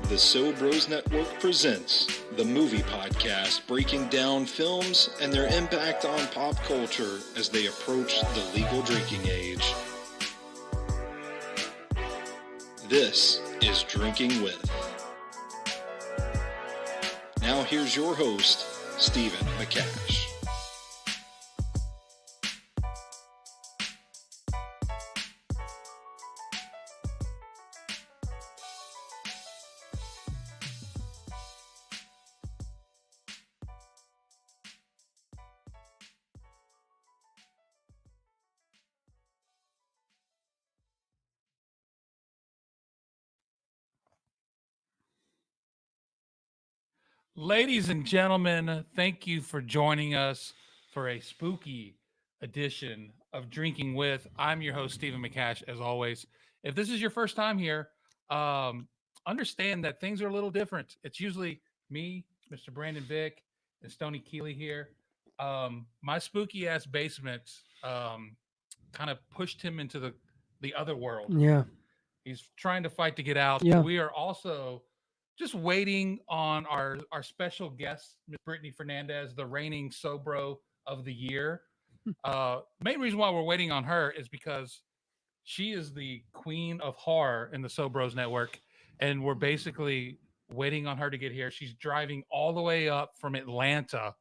The So Bros Network presents the movie podcast breaking down films and their impact on pop culture as they approach the legal drinking age. This is Drinking With. Now here's your host, Stephen McCash. Ladies and gentlemen, thank you for joining us for a spooky edition of Drinking With. I'm your host, Stephen McCash, as always. If this is your first time here, understand that things are a little different. It's usually me, Mr. Brandon Vick, and Stoney Keeley here. My spooky ass basement kind of pushed him into the other world. Yeah. He's trying to fight to get out. Yeah. We are also just waiting on our special guest, Miss Brittany Fernandez, the reigning Sobro of the year. Main reason why we're waiting on her is because she is the queen of horror in the Sobros Network, and we're basically waiting on her to get here. She's driving all the way up from Atlanta.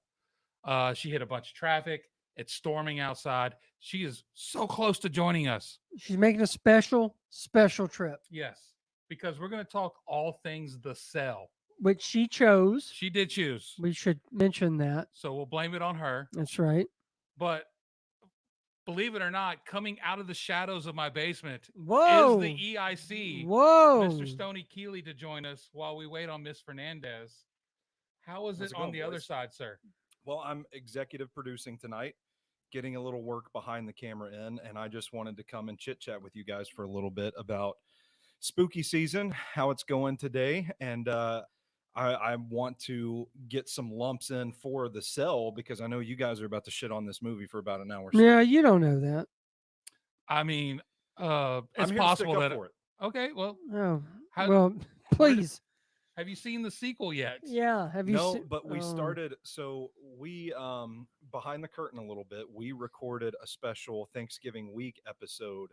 She hit a bunch of traffic. It's storming outside. She is so close to joining us. She's making a special trip, Yes, because we're going to talk all things The Cell. which she chose. She did choose. We should mention that. So we'll blame it on her. That's right. But believe it or not, coming out of the shadows of my basement Whoa. is the EIC, Whoa. Mr. Stoney Keeley, to join us while we wait on Miss Fernandez. How is How's it it on going, the other boys? side, sir? Well, I'm executive producing tonight, getting a little work behind the camera in, and I just wanted to come and chit chat with you guys for a little bit about spooky season, how it's going today, and I want to get some lumps in for The Cell because I know you guys are about to shit on this movie for about an hour. Yeah, you don't know that. I mean, it's I'm here to stick possible up that. for it. Okay, well, Oh, How- well, please. have you seen the sequel yet? Yeah. Have you No, seen? but we started. So we behind the curtain a little bit. We recorded a special Thanksgiving week episode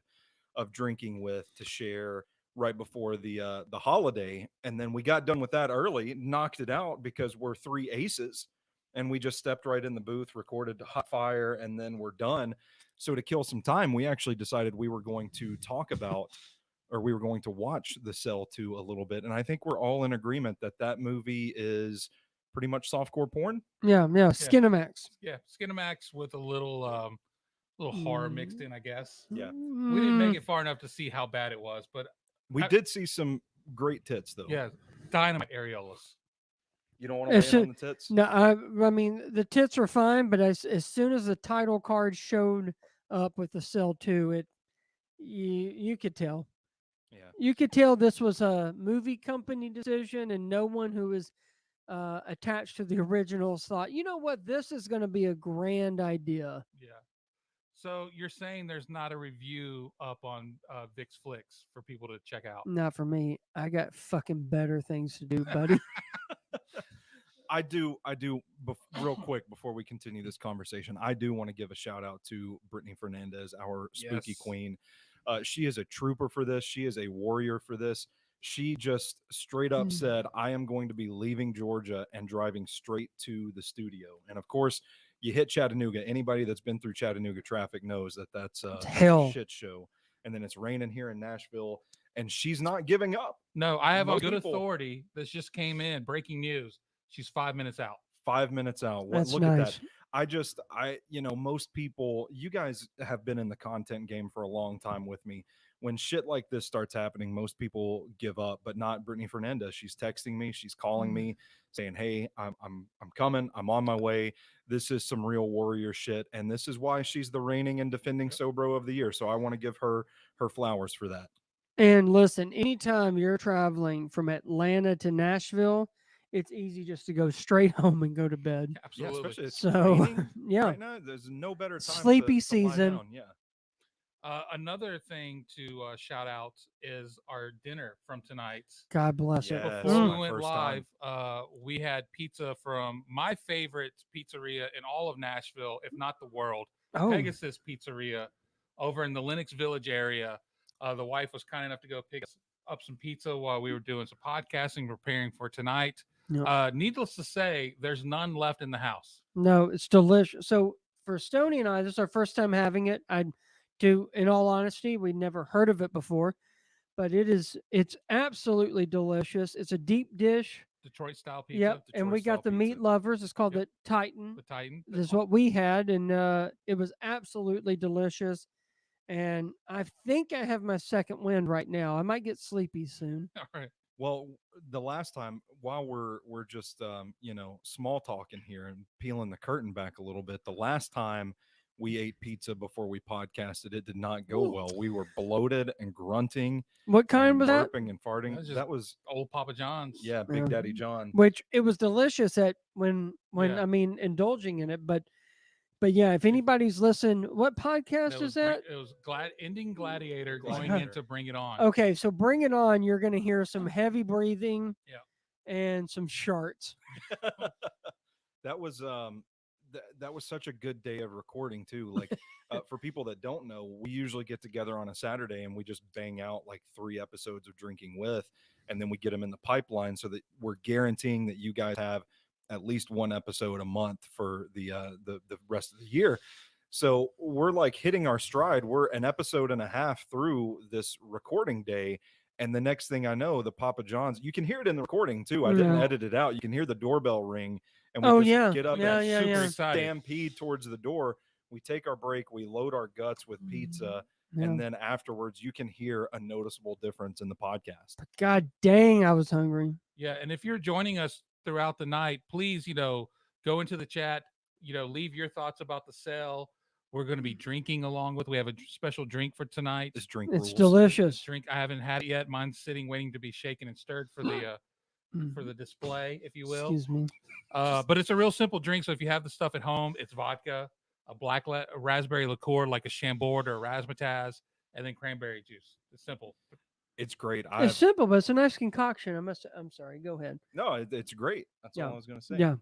of Drinking With to share right before the holiday, and then we got done with that early, knocked it out because we're three aces, and we just stepped right in the booth, recorded hot fire, and then we're done. So to kill some time, we actually decided we were going to talk about, or we were going to watch The Cell 2 a little bit, and I think we're all in agreement that that movie is pretty much softcore porn. Yeah. Skinamax. Yeah, Skinamax with a little horror mixed in, I guess. Yeah. We didn't make it far enough to see how bad it was, but We did see some great tits, though. yeah, dynamite areolas. You don't want to It's weigh in on the tits? No, I mean the tits are fine, but as soon as the title card showed up with The Cell 2, you could tell. Yeah. You could tell this was a movie company decision, and no one who is attached to the originals thought, you know what, this is going to be a grand idea. Yeah. So you're saying there's not a review up on Vick's Flicks for people to check out? Not for me. I got fucking better things to do, buddy. I do. Real quick before we continue this conversation, I do want to give a shout out to Brittany Fernandez, our spooky Yes. queen. She is a trooper for this. She is a warrior for this. She just straight up said, I am going to be leaving Georgia and driving straight to the studio. And of course, you hit Chattanooga. Anybody that's been through Chattanooga traffic knows that that's a hell. shit show. And then it's raining here in Nashville, and she's not giving up. No, I have Most a good people- authority that just came in. Breaking news. She's 5 minutes out. 5 minutes out. That's Look at nice. that. Most people, you guys have been in the content game for a long time with me. When shit like this starts happening, most people give up, but not Brittany Fernandez. She's texting me, she's calling me, saying, "Hey, I'm coming. I'm on my way. This is some real warrior shit," and this is why she's the reigning and defending Sobro of the year. So I want to give her flowers for that. And listen, anytime you're traveling from Atlanta to Nashville, it's easy just to go straight home and go to bed. Absolutely. Yeah, especially it's So, raining yeah. right now. There's no better time. Sleepy to lie season. down. Yeah. Another thing to shout out is our dinner from tonight. God bless it. Yes, Before my we went first live, time. we had pizza from my favorite pizzeria in all of Nashville, if not the world, Oh, Pegasus Pizzeria, over in the Lenox Village area. The wife was kind enough to go pick up some pizza while we were doing some podcasting, preparing for tonight. Yep. Needless to say, there's none left in the house. no, it's delicious. So for Stoney and I, this is our first time having it. In all honesty, we'd never heard of it before, but it's absolutely delicious. It's a deep dish. Detroit style pizza. Yep. And we got Detroit-style the meat pizza. lovers. It's called Yep. the Titan. The Titan. This is what we had, and it was absolutely delicious. And I think I have my second wind right now. I might get sleepy soon. All right. Well, the last time, while we're just small talking here and peeling the curtain back a little bit, the last time we ate pizza before we podcasted, it did not go Ooh. well. We were bloated and grunting, What kind and was that? burping and farting. That was That was Old Papa John's. yeah, Big Yeah. Daddy John. Which it was delicious at when Yeah. I mean indulging in it, but yeah, if anybody's listened, what podcast It is that? It was Ending Gladiator going Gladiator. into Bring It On. Okay, so Bring It On. You're going to hear some heavy breathing, and some sharts. That was that was such a good day of recording too. Like for people that don't know, we usually get together on a Saturday and we just bang out like 3 episodes of Drinking With, and then we get them in the pipeline so that we're guaranteeing that you guys have at least 1 episode a month for the rest of the year. So we're like hitting our stride. We're an episode and a half through this recording day. And the next thing I know, the Papa John's, you can hear it in the recording too. I didn't Yeah. edit it out. You can hear the doorbell ring, and we Oh, just yeah. get up Yeah, and yeah, super yeah. excited. stampede towards the door. We take our break, we load our guts with pizza, Yeah. and then afterwards you can hear a noticeable difference in the podcast. God dang, I was hungry. Yeah, and if you're joining us throughout the night, please, go into the chat, leave your thoughts about the sale. We're going to be drinking along with. We have a special drink for tonight. This drink It's rules. delicious. This drink I haven't had it yet. Mine's sitting waiting to be shaken and stirred for the display, if you will. Excuse me. But it's a real simple drink. So if you have the stuff at home, it's vodka, a a raspberry liqueur like a Chambord or a razzmatazz, and then cranberry juice. It's simple. It's great. It's simple, but it's a nice concoction. I'm sorry. Go ahead. No, it's great. That's Yeah. all I was going to say. Yeah,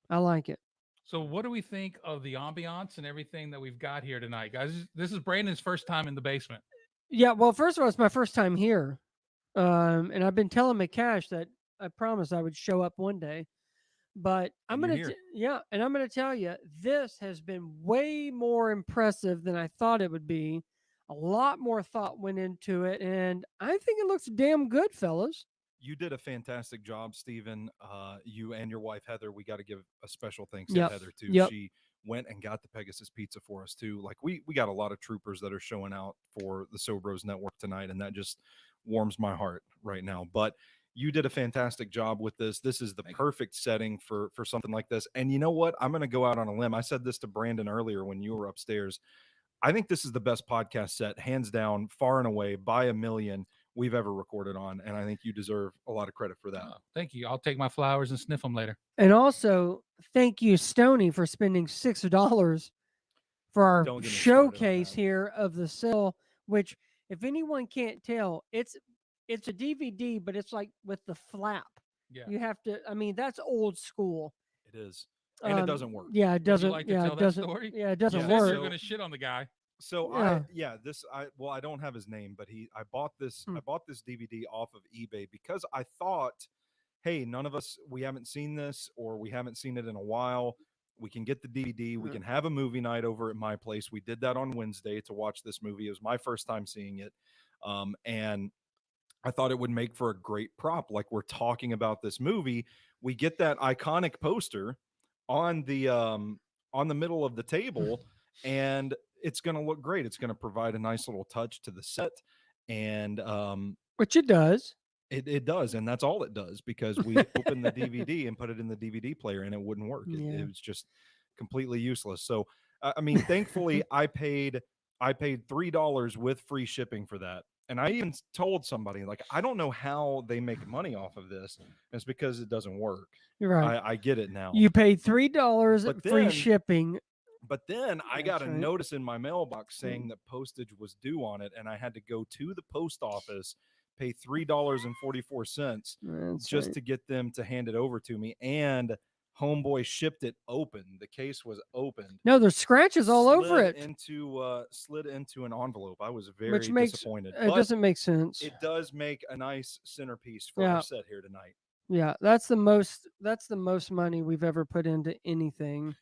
I like it. So what do we think of the ambiance and everything that we've got here tonight, guys? This is Brandon's first time in the basement. Yeah, well, first of all, it's my first time here, and I've been telling McCash that I promised I would show up one day. But I'm And gonna, you're and I'm gonna tell you, this has been way more impressive than I thought it would be. A lot more thought went into it, and I think it looks damn good, fellas. You did a fantastic job, Stephen. You and your wife, Heather, we got to give a special thanks Yep. to Heather, too. Yep. She went and got the Pegasus pizza for us, too. Like, we got a lot of troopers that are showing out for the Sobros Network tonight, and that just warms my heart right now. But you did a fantastic job with this. This is the perfect setting for something like this. And you know what? I'm going to go out on a limb. I said this to Brandon earlier when you were upstairs. I think this is the best podcast set, hands down, far and away, by a million we've ever recorded on, and I think you deserve a lot of credit for that. Thank you. I'll take my flowers and sniff them later. And also, thank you, Stoney, for spending $6 for our Don't get me started on showcase that. here of the sale. Which, if anyone can't tell, it's a DVD, but it's like with the flap. Yeah. You have to. I mean, that's old school. It is, and it doesn't work. Yeah, it Would you doesn't. like to Yeah, tell it that doesn't. story? Yeah, it doesn't Yeah, You're work. so- going to shit on the guy. So Yeah. I don't have his name, but I bought this Hmm. I bought this DVD off of eBay because I thought, hey, none of us, we haven't seen this, or we haven't seen it in a while. We can get the DVD. We can have a movie night over at my place. We did that on Wednesday to watch this movie. It was my first time seeing it, and I thought it would make for a great prop. Like, we're talking about this movie, we get that iconic poster on the middle of the table, and it's going to look great. It's going to provide a nice little touch to the set, and Which it does. it does, and that's all it does, because we opened the DVD and put it in the DVD player, and it wouldn't work. Yeah. It was just completely useless. So I mean, thankfully, I paid $3 with free shipping for that. And I even told somebody, like, I don't know how they make money off of this. And it's because it doesn't work. You're right. I get it now. You paid $3 But free then- shipping. But then I got That's a right. notice in my mailbox saying that postage was due on it, and I had to go to the post office, pay $3.44 That's just right. to get them to hand it over to me. And homeboy shipped it open. The case was opened. No, there's scratches all over it, Slid into an envelope. I was which very makes disappointed. it But doesn't make sense. it does make a nice centerpiece for our Yeah. set here tonight. Yeah, that's the most money we've ever put into anything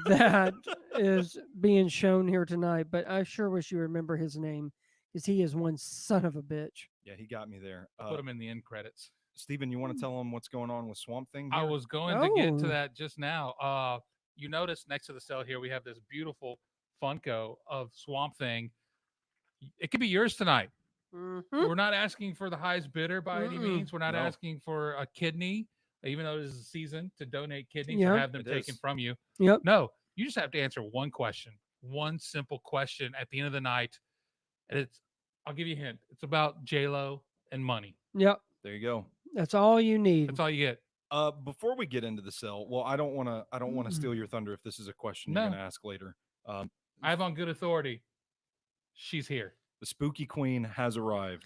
that is being shown here tonight. But I sure wish you remember his name, because he is one son of a bitch. Yeah, he got me there. Put them in the end credits. Steven, you want to tell them what's going on with Swamp Thing I here? was going to get to Oh. that just now. You notice next to the cell here, we have this beautiful Funko of Swamp Thing. It could be yours tonight. Mhm. We're not asking for the highest bidder by any Mm-mm. means. We're not No. asking for a kidney, even though this is a season to donate kidneys Yeah. or have them It taken is. from you. Yep. No, you just have to answer one question, one simple question at the end of the night. And I'll give you a hint. It's about J-Lo and money. Yep. There you go. That's all you need. That's all you get. Before we get into the cell, well, I don't want to steal your thunder if this is a question you're No. going to ask later. I have on good authority. She's here. The Spooky Queen has arrived.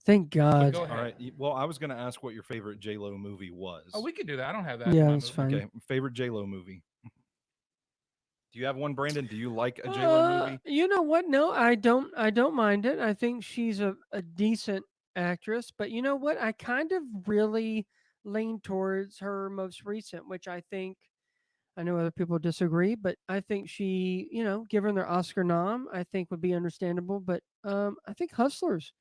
Thank So God. go ahead. All right. Well, I was going to ask what your favorite J-Lo movie was. Oh, we could do that. I don't have that. in Yeah, my it's movie. fine. Okay, favorite J-Lo movie. Do you have one, Brandon? Do you like a J-Lo movie? You know what? No, I don't. I don't mind it. I think she's a decent actress. But you know what? I kind of really lean towards her most recent, which I think. I know other people disagree, but I think she, given their Oscar nom, I think would be understandable. But I think Hustlers.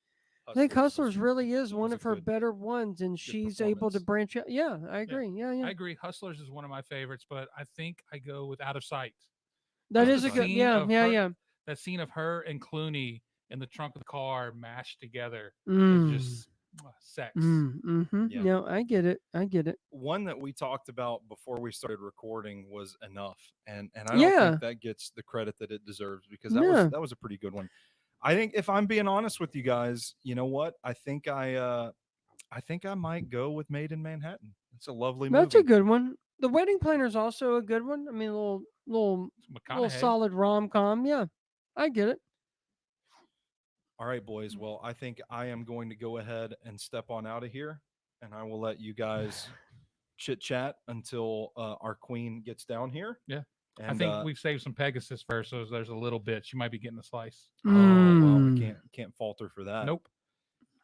I think Hustlers really is one was of a her good- better ones, and she's able to performance. branch out. Yeah, I agree. Yeah, yeah. I agree. Hustlers is one of my favorites, but I think I go with Out of Sight. That Just is the a good. scene Yeah, of yeah, her- yeah. That scene of her and Clooney in the trunk of the car mashed together Mm. is just sex. Mm-hmm. Yeah. No, I get it. I get it. One that we talked about before we started recording was Enough, and I don't Yeah. think that gets the credit that it deserves, because Yeah. that was a pretty good one. I think, if I'm being honest with you guys, you know what? I think I might go with Made in Manhattan. It's a lovely That's movie. a good one. The Wedding Planner is also a good one. I mean, a little McConaughey. solid rom com. Yeah, I get it. All right, boys. Well, I think I am going to go ahead and step on out of here, and I will let you guys chit chat until our queen gets down here. Yeah. And, I think we've saved some Pegasus for her, so there's a little bit. She might be getting a slice. Oh, well, we Mm. can't falter for that. Nope.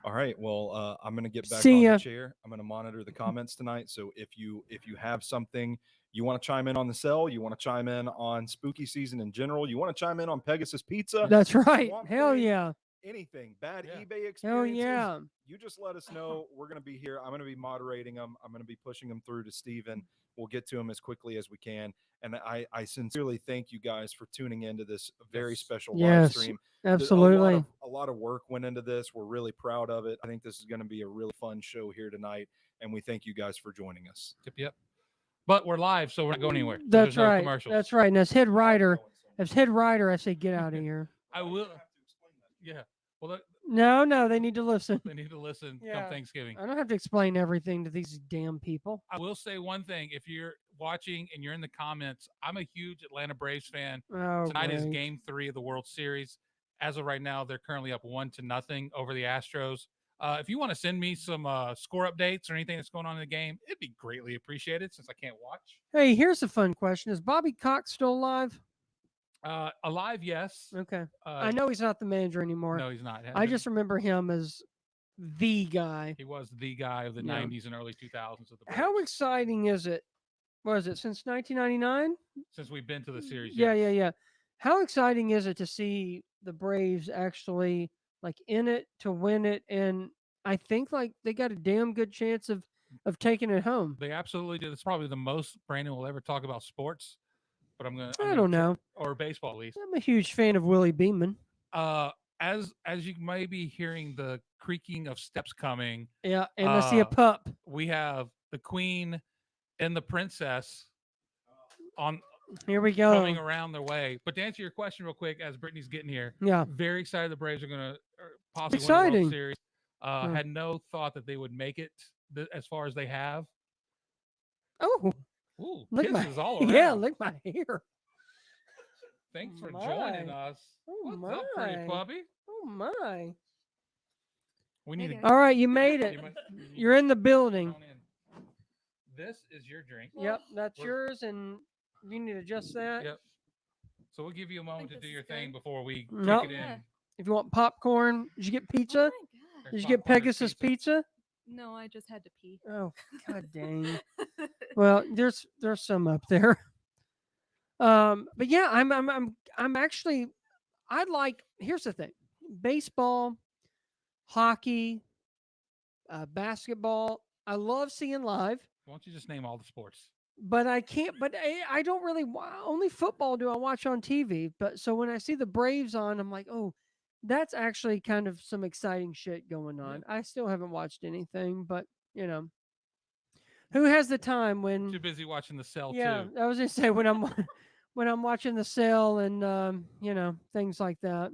All right. Well, I'm going to get back See on ya. the chair. I'm going to monitor the comments tonight. So if you have something you want to chime in on the cell, you want to chime in on spooky season in general, you want to chime in on Pegasus Pizza, That's right. Swamp Hell Thing, yeah. anything, bad Yeah. eBay experiences, Hell yeah. you just let us know. We're going to be here. I'm going to be moderating them. I'm going to be pushing them through to Steven. We'll get to them as quickly as we can. And I sincerely thank you guys for tuning into this very Yes. special live Yes. stream. Absolutely. A lot of work went into this. We're really proud of it. I think this is going to be a really fun show here tonight. And we thank you guys for joining us. Yep. But we're live, so we're not going anywhere. So That's there's no right. commercials. That's right. And as head writer, I say get out of here. I will. Yeah. Well, No, they need to listen. they need to listen Yeah. come Thanksgiving. I don't have to explain everything to these damn people. I will say one thing. If you're watching and you're in the comments, I'm a huge Atlanta Braves fan. Oh, Tonight is great. Game 3 of the World Series. As of right now, they're currently up 1-0 over the Astros. If you want to send me some score updates or anything that's going on in the game, it'd be greatly appreciated since I can't watch. Hey, here's a fun question. Is Bobby Cox still alive? Alive, yes. Okay. I know he's not the manager anymore. No, he's not. I just remember him as the guy. He was the guy of the Yeah. 90s and early 2000s of the How Braves. exciting is it? Was it since 1999? Since we've been to the series. Yeah, yes. yeah, yeah. How exciting is it to see the Braves actually in it to win it? And I think they got a damn good chance of taking it home. They absolutely do. It's probably the most Brandon will ever talk about sports. But I don't know. Or baseball at least. I'm a huge fan of Willie Beeman. As you may be hearing the creaking of steps coming, Yeah, and I see a pup. we have the Queen and the Princess on Here we go. coming around their way. But to answer your question real quick, as Brittany's getting here, Yeah. very excited the Braves are going to possibly win the Exciting. World Series. Had no thought that they would make it as far as they have. Oh, Ooh, look at my kisses all around. yeah, look at my hair. Thanks for My. joining us. Oh What's up, pretty my. puppy? Oh my! We need Hey, to. All right, you made it. you might- You're in the come building. on in. This is your drink. Yep, that's We're- yours, and you need to adjust that. Yep. So we'll give you a moment to think do this your is thing good. before we Nope. kick it Yeah. in. If you want popcorn, did you get pizza? Oh my god. There's Did you get popcorn, there's Pegasus pizza? No, I just had to pee. Oh, god dang. Well, there's some up there. But yeah, I'm actually I'd like. Here's the thing: baseball, hockey, basketball. I love seeing live, Why don't you just name all the sports? but I can't. But I don't really. Only football do I watch on TV. But so when I see the Braves on, I'm like, oh, that's actually kind of some exciting shit going on. I still haven't watched anything, but you know, who has the time when? Too busy watching the cell Yeah, too. I was gonna say when I'm when I'm watching the sale and you know, things like that.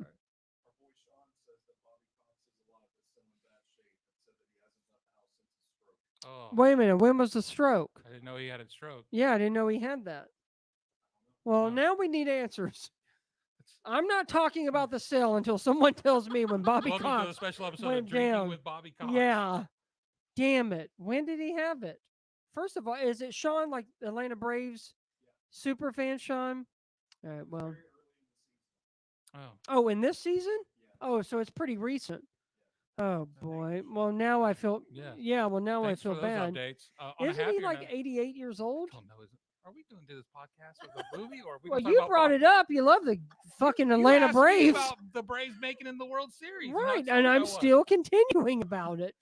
Oh, Wait a minute, when was the stroke? I didn't know he had a stroke. Yeah, I didn't know he had that. Well, No. now we need answers. It's- I'm not talking about the sale until someone tells me when Bobby Welcome to the Cox. special episode of went Drinking down. with Bobby Cox. Yeah. Damn it. When did he have it? First of all, is it Sean, like Atlanta Braves super fan Sean? All right, well. Oh, Oh, in this season? Oh, so it's pretty recent. Oh boy. Well, now I feel. Yeah. Well, now thanks I feel for those bad. updates. On a Isn't he happier like note- 88 years old? I don't know. Are we going to do this podcast with a movie, or are we Well, gonna talk you about brought Bobby? it up. You love the fucking You Atlanta asked me Braves, about the Braves making in the World Series, right? and, And I I'm was. still continuing about it.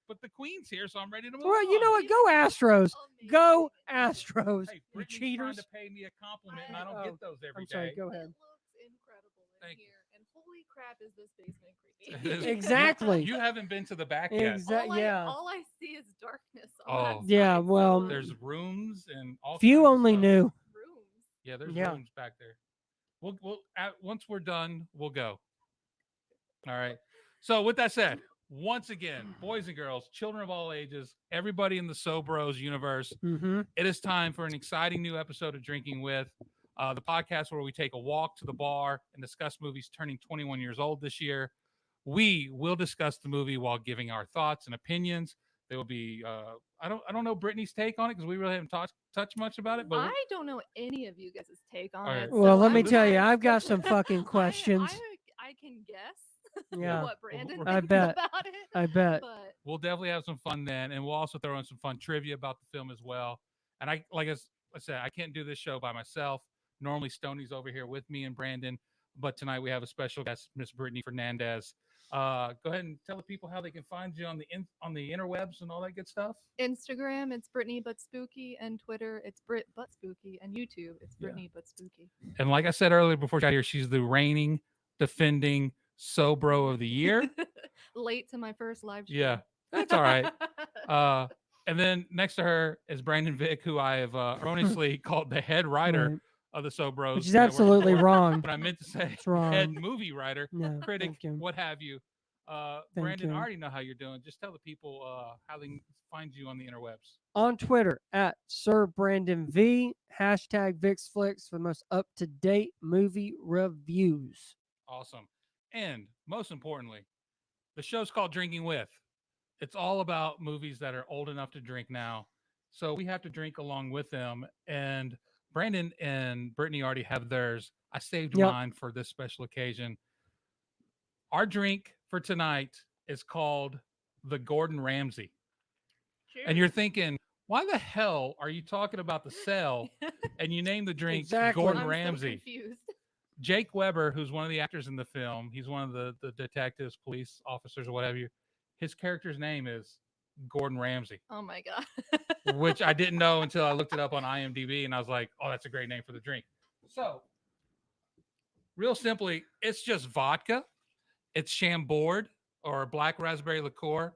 But the Queen's here, so I'm ready to move Well, you on. know what? Go Astros. Go Astros. Hey, You Brittany's trying cheaters. to pay me a compliment, and I don't Oh, get those every I'm sorry. day. Go ahead. It looks incredible in Thank you. here, and holy crap, is this basement It creepy? is- Exactly. You haven't been to the back yet. Yeah. All I see is darkness. Oh. On that Yeah, side, well, so There's rooms and all. Few kinds of only stuff. knew. rooms. Yeah, there's Yeah. rooms back there. Once we're done, we'll go. All right. So with that said, once again, boys and girls, children of all ages, everybody in the So Bros universe, Mm-hmm. it is time for an exciting new episode of Drinking With, the podcast where we take a walk to the bar and discuss movies turning 21 years old this year. We will discuss the movie while giving our thoughts and opinions. There will be I don't know Brittany's take on it because we really haven't touched much about it. But I don't know any of you guys' take on All right. it. Well, so let me I'm tell you, not- I've got some fucking questions. I can guess Yeah, what Brandon I thinks bet. about it. I bet. But we'll definitely have some fun then, and we'll also throw in some fun trivia about the film as well. And I said, I can't do this show by myself. Normally, Stoney's over here with me and Brandon, but tonight we have a special guest, Miss Brittany Fernandez. Go ahead and tell the people how they can find you on the interwebs and all that good stuff. Instagram, it's Brittany but spooky, and Twitter, it's Brit but spooky, and YouTube, it's Brittany but spooky. And like I said earlier before she got here, she's the reigning, defending So Bro of the Year. Late to my first live stream. Yeah, that's all right. And then next to her is Brandon Vick, who I have erroneously called the head writer Right. of the So Bros. Which is Network absolutely Report. wrong. But I meant to say It's wrong. head movie writer, No, critic, thank you. what have you. Thank Brandon, I you. already know how you're doing. Just tell the people how they can find you on the interwebs. On Twitter at Sir Brandon V, hashtag VixFlix for the most up-to-date movie reviews. Awesome. And most importantly, the show's called Drinking With. It's all about movies that are old enough to drink now. So we have to drink along with them. And Brandon and Brittany already have theirs. I saved Yep. mine for this special occasion. Our drink for tonight is called the Gordon Ramsay. And you're thinking, why the hell are you talking about the cell and you name the drink Exactly. Gordon I'm Ramsay? So confused. Jake Weber, who's one of the actors in the film, he's one of the detectives, police officers, or whatever. His character's name is Gordon Ramsay, Oh my god. which I didn't know until I looked it up on IMDb, and I was like, oh, that's a great name for the drink. So, real simply, it's just vodka, it's Chambord or black raspberry liqueur,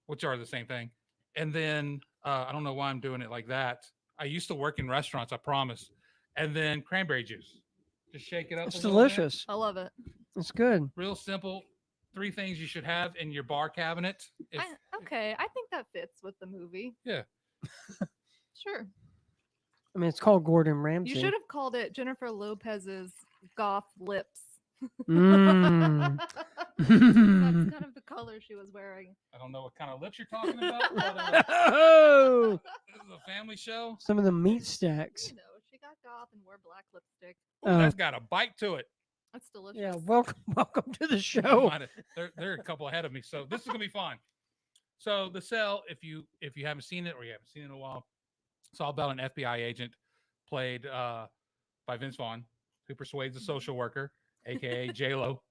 which are the same thing. And then I don't know why I'm doing it like that. I used to work in restaurants, I promise. And then cranberry juice. Just shake it up. It's a little bit. delicious. I love it. It's good. Real simple. 3 things you should have in your bar cabinet. Okay, I think that fits with the movie. Yeah. Sure. I mean, it's called Gordon Ramsay. You should have called it Jennifer Lopez's goth lips. Mm. That's kind of the color she was wearing. I don't know what kind of lips you're talking about. But, Oh, this is a family show. some of the meat stacks. You know, she got goth and wore black lipstick. Ooh, that's got a bite to it. That's delicious. Yeah, welcome to the I show. might have- They're a couple ahead of me, so this is gonna be fun. So The Cell, if you haven't seen it or you haven't seen it in a while, it's all about an FBI agent played by Vince Vaughn, who persuades a social worker, aka J-Lo,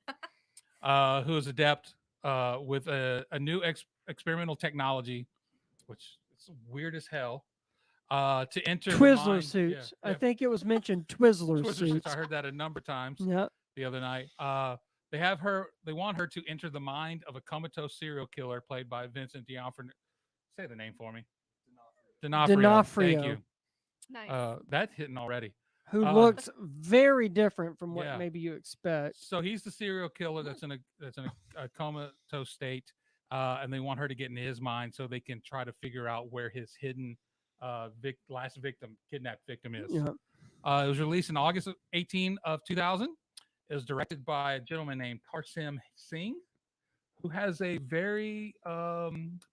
who is adept with a new experimental technology, which is weird as hell, to enter the Twizzler mind- suits. yeah, I think it was mentioned Twizzler, Twizzler suits. suits. I heard that a number of times Yep. the other night. They want her to enter the mind of a comatose serial killer played by Vincent D'Onofrio. Say the name for me. D'Onofrio. Thank D'Onofrio. you. Nice. That's hitting already. Who looks very different from what yeah. maybe you expect. So he's the serial killer that's in a comatose state, and they want her to get into his mind so they can try to figure out where his hidden kidnapped victim is. Yeah. It was released in August 18 of 2000. It was directed by a gentleman named Tarsim Singh, who has a very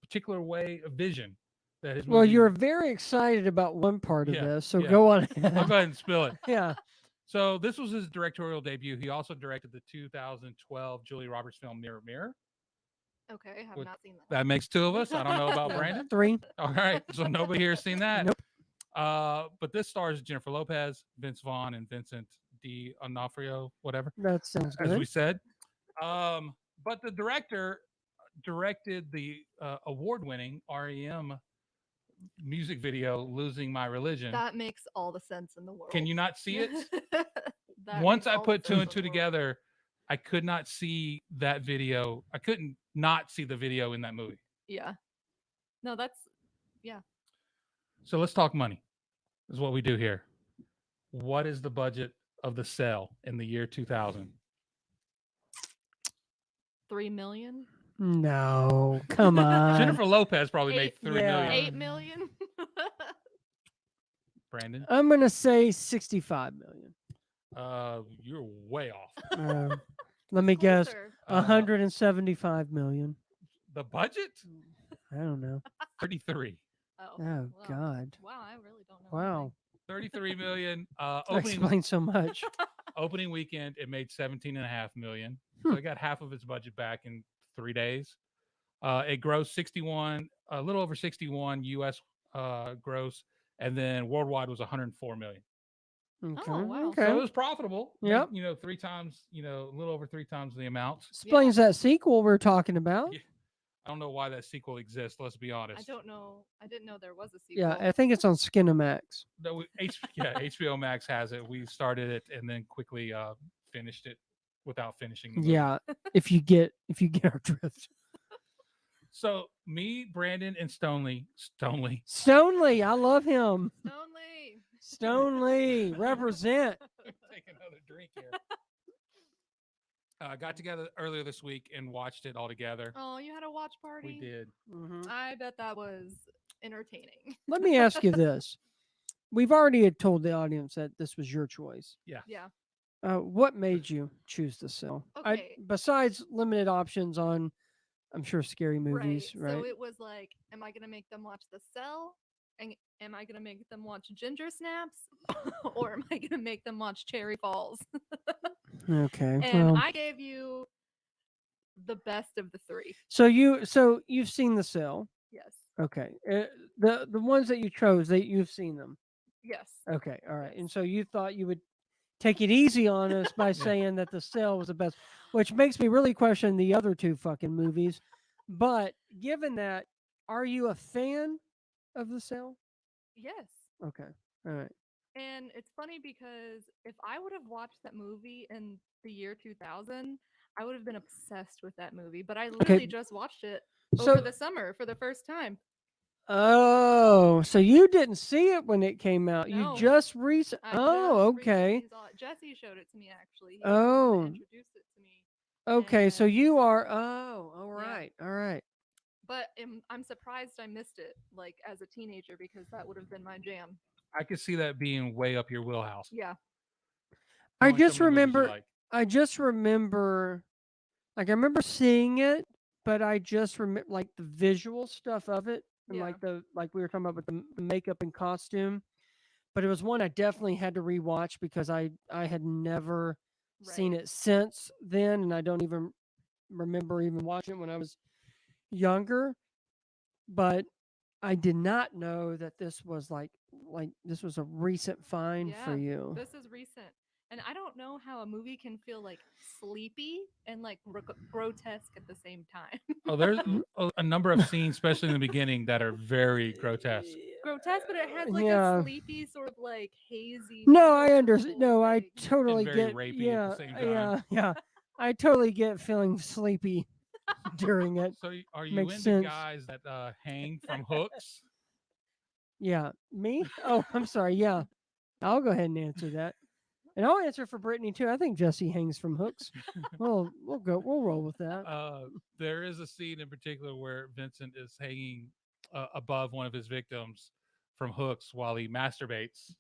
particular way of vision. That his Well, movie- you're very excited about one part of Yeah, this, so yeah. go on I'll ahead. go ahead and spill it. Yeah. So this was his directorial debut. He also directed the 2012 Julia Roberts film Mirror Mirror. Okay, I have With- not seen that. That makes two of us. I don't know about Yeah. Brandon. 3. All right, so nobody here has seen that. Nope. But this stars Jennifer Lopez, Vince Vaughn, and Vincent D'Onofrio, whatever, That sounds as good. we said. But the director directed the award-winning REM music video "Losing My Religion." That makes all the sense in the world. Can you not see it? That Once makes I all the put two sense and in two the world. together, I could not see that video. I couldn't not see the video in that movie. Yeah. No, that's So let's talk money. Is what we do here. What is the budget of The Cell in the year 2000? 3 million. No, come on. Jennifer Lopez probably made Eight- 3 yeah. million. 8 million. Brandon, I'm gonna say 65 million. you're way off. Let me guess, Closer. 175 million. The budget? I don't know. 33. Oh, Oh wow. God. Wow, I really don't know. Wow. 33 million. That Opening explains so much. opening weekend, it made 17.5 million. So it got half of its budget back in 3 days. It grossed 61, a little over 61 US gross, and then worldwide was 104 million. Okay. wow. Okay. So it was profitable. Made, Yep. 3 times, a little over 3 times the amount. Explains that sequel we're talking about. Yeah. I don't know why that sequel exists. Let's be honest. I don't know. I didn't know there was a sequel. Yeah, I think it's on Skinamax. No, HBO Max has it. We started it and then quickly finished it without finishing. The movie. Yeah, if you get our drift. So me, Brandon, and Stonely, Stonely, I love him. Stonely. Stonely, represent. take another drink here. Got together earlier this week and watched it all together. Oh, you had a watch party? We did. Mhm. I bet that was entertaining. Let me ask you this: we've already had told the audience that this was your choice. Yeah. What made you choose The Cell? Okay. Besides limited options on, I'm sure, scary movies, right? So it was like, am I going to make them watch The Cell? And am I going to make them watch Ginger Snaps? Or am I going to make them watch Cherry Falls? Okay. And Well, I gave you the best of the 3. so you've seen The Cell. Yes. Okay. The ones that you chose, that you've seen them. Yes. Okay. All right. And Yes. so you thought you would take it easy on us by saying that The Cell was the best, which makes me really question the other 2 fucking movies. But given that, are you a fan of The Cell? Yes. Okay. All right. And it's funny because if I would have watched that movie in the year 2000, I would have been obsessed with that movie. But I literally just watched it over the summer for the first time. Oh, so you didn't see it when it came out. No. You just recent. I Oh, just okay. recently saw it. Jesse showed it to me actually. He was the one Oh. that introduced it to me. Okay, so And- you are. Oh, all Yeah. right. All right. But I'm surprised I missed it like as a teenager because that would have been my jam. I could see that being way up your wheelhouse. Yeah. I Knowing just some of the movies you remember. like. I just remember. Like I remember seeing it, but I just remember like the visual stuff of it, and Yeah. like we were talking about with the makeup and costume. But it was one I definitely had to rewatch because I had never seen Right. it since then, and I don't even remember even watching it when I was younger. But I did not know that this was like this was a recent find for Yeah, you. this is recent. And I don't know how a movie can feel like sleepy and like grotesque at the same time. Oh, there's a number of scenes, especially in the beginning, that are very grotesque. Grotesque, but it has like a Yeah. sleepy sort of like hazy No, feel I to understand. the whole No, I thing. totally And very get. rapey at the Yeah, same time. yeah. I totally get feeling sleepy during it. So, are you Makes into sense. guys that hang from hooks? Yeah, me? Oh, I'm sorry. Yeah, I'll go ahead and answer that, and I'll answer for Brittany too. I think Jesse hangs from hooks. Well, we'll roll with that. There is a scene in particular where Vincent is hanging above one of his victims from hooks while he masturbates.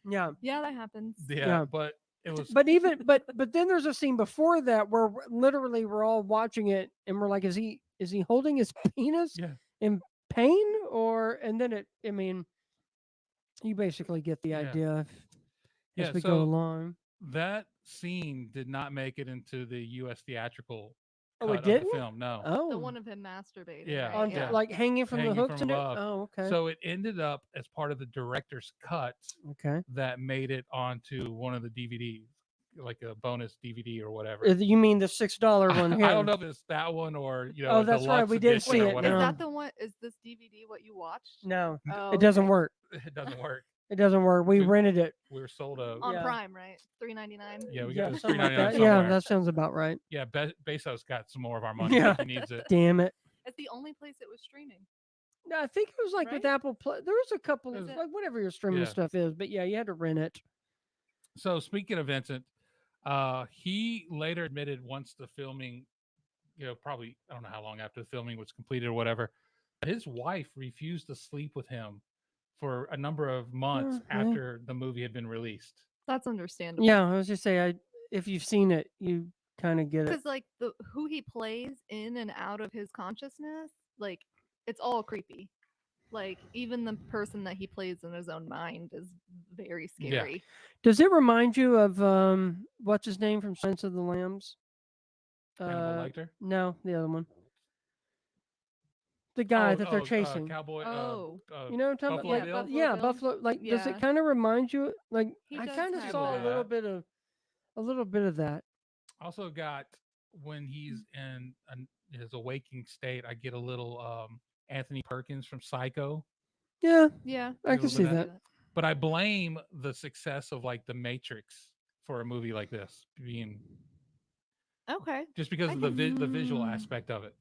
Yeah, Yeah, that happens. Yeah. But it was but then there's a scene before that where literally we're all watching it and we're like, is he holding his penis yeah. in pain or? And then I mean, you basically get the Yeah. idea as Yeah, we so go along. that scene did not make it into the U.S. theatrical Oh, cut it of the didn't? film. No. The Oh, one of him masturbating. Yeah, Right? on yeah. like hanging from the Hanging hooks from and it. above. Oh, okay. So it ended up as part of the director's cut Okay. that made it onto one of the DVDs, like a bonus DVD or whatever. You mean the $6 one here? I don't know if it's that one or Oh, a that's right, deluxe we did edition see or it, Is whatever. no. that the one? Is this DVD what you watched? No, Oh, it doesn't okay. work. It doesn't work. It doesn't work. We We- rented it. We were sold a On Yeah. Prime, right? $3.99. yeah. We got it was something like $3.99 that. somewhere. Yeah, that sounds about right. Yeah, Bezos got some more of our money. Yeah. He needs it. Damn it. It's the only place it was streaming. No, I think it was like with Right? Apple Play. There was a couple Is of it? like whatever your streaming Yeah. stuff is, but yeah, you had to rent it. So speaking of Vincent, he later admitted once the filming, probably I don't know how long after the filming was completed or whatever, his wife refused to sleep with him for a number of months yeah. after the movie had been released. That's understandable. Yeah, I was just say, if you've seen it, you kind of get it. Because like who he plays in and out of his consciousness, like it's all creepy. Like even the person that he plays in his own mind is very Yeah. scary. Does it remind you of what's his name from Silence of the Lambs? Hannibal Lecter? No, the other one. The guy that they're chasing. Cowboy. Oh. You know what I'm talking Buffalo about? Bill? Yeah, Bill? Buffalo. Like, does Yeah. it kind of remind you? Like, He I does kind of have saw that. a little bit of that. Also got when he's in his awaking state, I get a little Anthony Perkins from Psycho. Yeah, Yeah. I can little see bit of that. But I blame the success of like The Matrix for a movie like this being Okay. just because I of the can- visual aspect of it.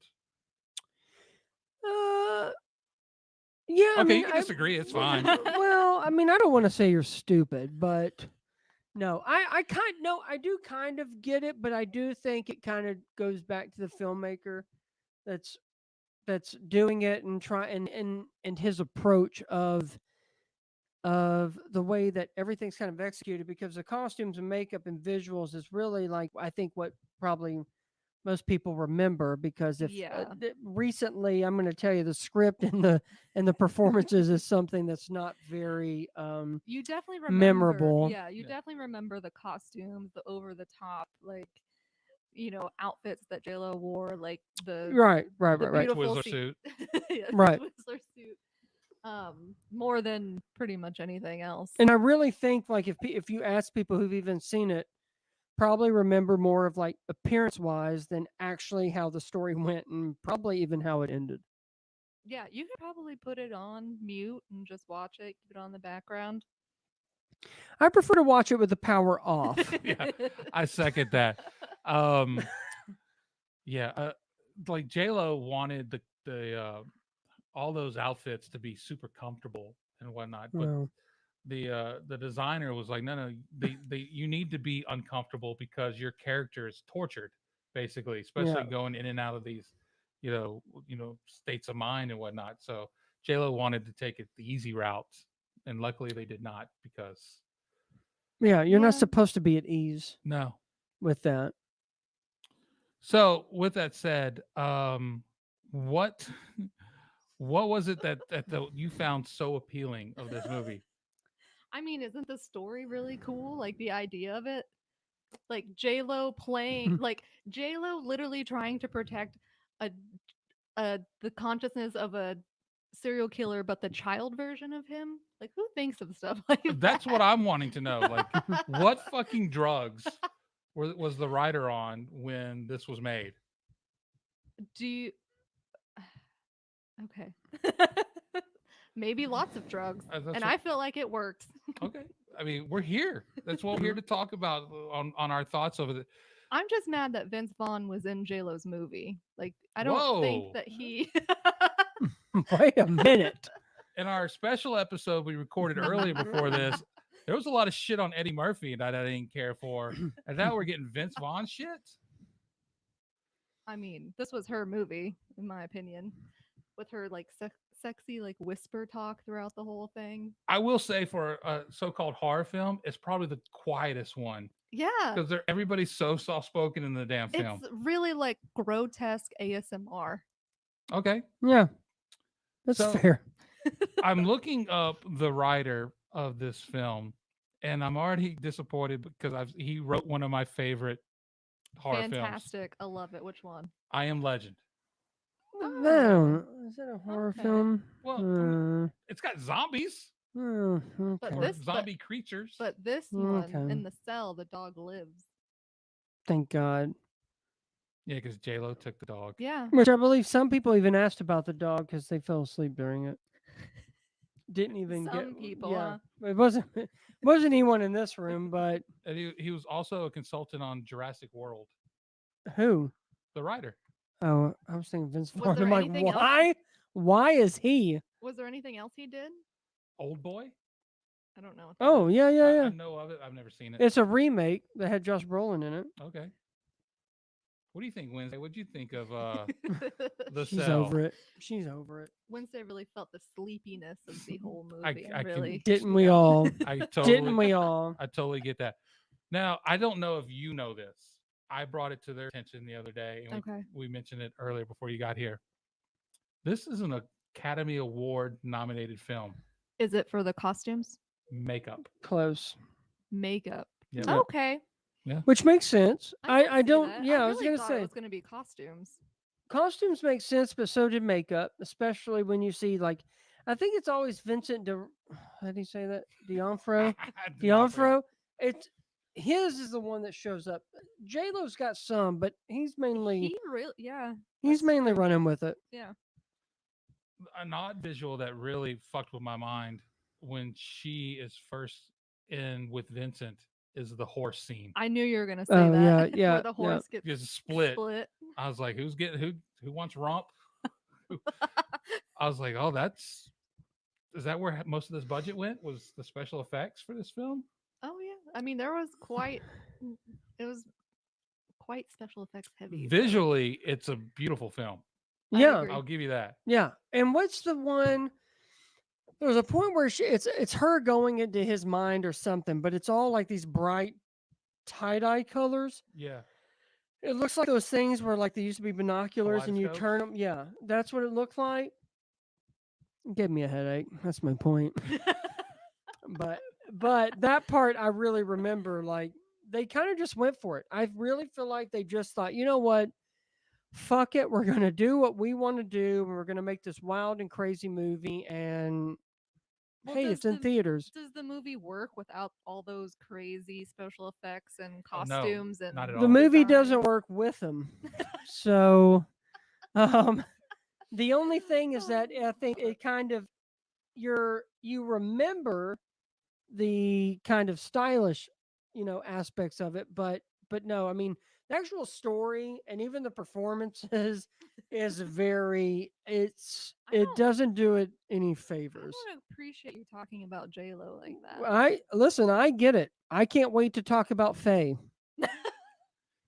Yeah. I Okay, mean, you can disagree. It's fine. Well, I mean, I don't want to say you're stupid, but no, I do kind of get it, but I do think it kind of goes back to the filmmaker that's doing it and and his approach of the way that everything's kind of executed, because the costumes and makeup and visuals is really like I think what probably most people remember, because if Yeah. recently I'm going to tell you the script and the performances is something that's not very You definitely remember. memorable. Yeah, you Yeah. definitely remember the costumes, the over the top, like outfits that JLo wore, like the Right. the beautiful Twizzler suit. suit. Yeah, the Right. Twizzler suit. More than pretty much anything else. And I really think like if you ask people who've even seen it, probably remember more of like appearance wise than actually how the story went and probably even how it ended. Yeah, you could probably put it on mute and just watch it, keep it on the background. I prefer to watch it with the power off. Yeah, I second that. Like JLo wanted the all those outfits to be super comfortable and whatnot, but Well, the designer was like, no, you need to be uncomfortable because your character is tortured, basically, especially Yeah. going in and out of these, states of mind and whatnot. So JLo wanted to take it the easy route, and luckily they did not, because Yeah, you're Yeah. not supposed to be at ease No. with that. So with that said, what what was it that you found so appealing of this movie? I mean, isn't the story really cool? Like the idea of it, like J-Lo playing, like J-Lo literally trying to protect a the consciousness of a serial killer, but the child version of him. Like, who thinks of stuff like That's that? what I'm wanting to know. Like, what fucking drugs was the writer on when this was made? Do you? Okay. Maybe lots of drugs, That's and what- I feel like it works. Okay. I mean, we're here. That's what we're here to talk about on our thoughts over the. I'm just mad that Vince Vaughn was in J-Lo's movie. Like, I don't Whoa. think that he. Wait a minute. In our special episode we recorded earlier before this, there was a lot of shit on Eddie Murphy that I didn't care for. And now we're getting Vince Vaughn shit. I mean, this was her movie, in my opinion, with her like sexy like whisper talk throughout the whole thing. I will say for a so-called horror film, it's probably the quietest one Yeah, because everybody's so soft-spoken in the damn film. it's really like grotesque ASMR. Okay. Yeah, that's So- fair. I'm looking up the writer of this film, and I'm already disappointed because he wrote one of my favorite horror films. Fantastic. I love it. Which one? I Am Legend. No, is that a horror Okay. film? Well, it's got zombies Oh, But okay. or this- zombie creatures. But this one Okay. in the cell, the dog lives. Thank God. Yeah, because J-Lo took the dog. Yeah. Which I believe some people even asked about the dog because they fell asleep during it. Didn't even get. Some people, Yeah, it wasn't anyone in this room, but And he was also a consultant on Jurassic World. who? The writer. Oh, I was thinking Vince Was Vaughn. there I'm like, anything else? why? Why is he? Was there anything else he did? Old Boy? I don't know. What that Oh, is. yeah, yeah, I yeah. know of it. I've never seen it. It's a remake that had Josh Brolin in it. Okay. What do you think, Wednesday? What do you think of the She's cell? over it. She's over it. Wednesday really felt the sleepiness of the whole movie. I and can- really, Didn't we all? I totally, Didn't we all? I totally get that. Now, I don't know if you know this. I brought it to their attention the other day, and Okay. we mentioned it earlier before you got here. This is an Academy Award nominated film. Is it for the costumes? Makeup. Close. Makeup. Yeah. Yep. Okay. Which makes sense. can I see don't. that. Yeah, I I was really gonna thought say it was gonna be costumes. costumes make sense, but so did makeup, especially when you see like, I think it's always Vincent de. How do you say that? D'Onofrio. D'Onofrio. It's his is the one that shows up. J Lo's got some, but he's mainly He really, yeah, he's that's mainly true. running with it. Yeah. An odd visual that really fucked with my mind when she is first in with Vincent is the horse scene. I knew you were gonna say Oh, that. yeah, yeah, Where the yeah. horse gets Just split. split. I was like, who's getting who wants romp? I was like, oh, is that where most of this budget went? Was the special effects for this film? Oh yeah. I mean, there was it was quite special effects heavy. so- Visually, it's a beautiful film. I Yeah, agree. I'll give you that. yeah. And what's the one? There's a point where it's her going into his mind or something, but it's all like these bright tie-dye colors. Yeah. It looks like those things where like they used to be binoculars and you Kaleidoscopes? turn them. Yeah, that's what it looked like. It gave me a headache. That's my point. But that part I really remember. Like they kind of just went for it. I really feel like they just thought, you know what? Fuck it. We're gonna do what we want to do. And we're gonna make this wild and crazy movie. And Well, hey, does it's in the- theaters. Does the movie work without all those crazy special effects and Oh, no, costumes and not at The all. movie design? doesn't work with them. So, the only thing is that I think it kind of you remember the kind of stylish, aspects of it, but no, I mean the actual story and even the performances is it don't- doesn't do it any I favors. don't appreciate you talking about J Lo like that. I get it. I can't wait to talk about Faye.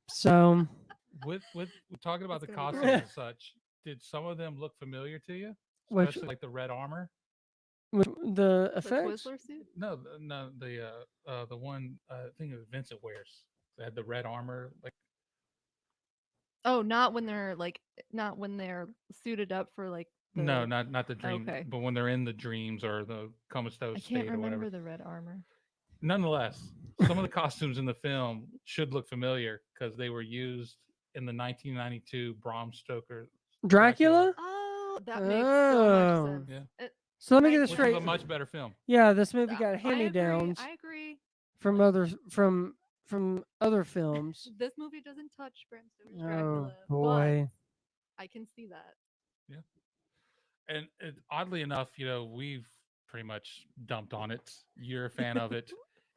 So With talking about It's the gonna be costumes great. and such, did some of them look familiar to you? Which- Especially like the red armor. with the The effects. Twizzler suit? No, the one I think it was Vincent wears. They had the red armor. Like Oh, not when they're suited up for like the. no, not the dream, Okay. but when they're in the dreams or the comatose I state can't or whatever. remember the red armor. Nonetheless, some of the costumes in the film should look familiar because they were used in the 1992 Bram Stoker Dracula? Oh, that makes so much Oh. sense. Yeah. So let me I- get this which straight. is a much better film. Yeah, this movie I got agree, hand-me-downs I agree. from other films. This movie doesn't touch Bram Stoker's Oh Dracula. boy. But I can see that. And oddly enough, we've pretty much dumped on it. You're a fan of it.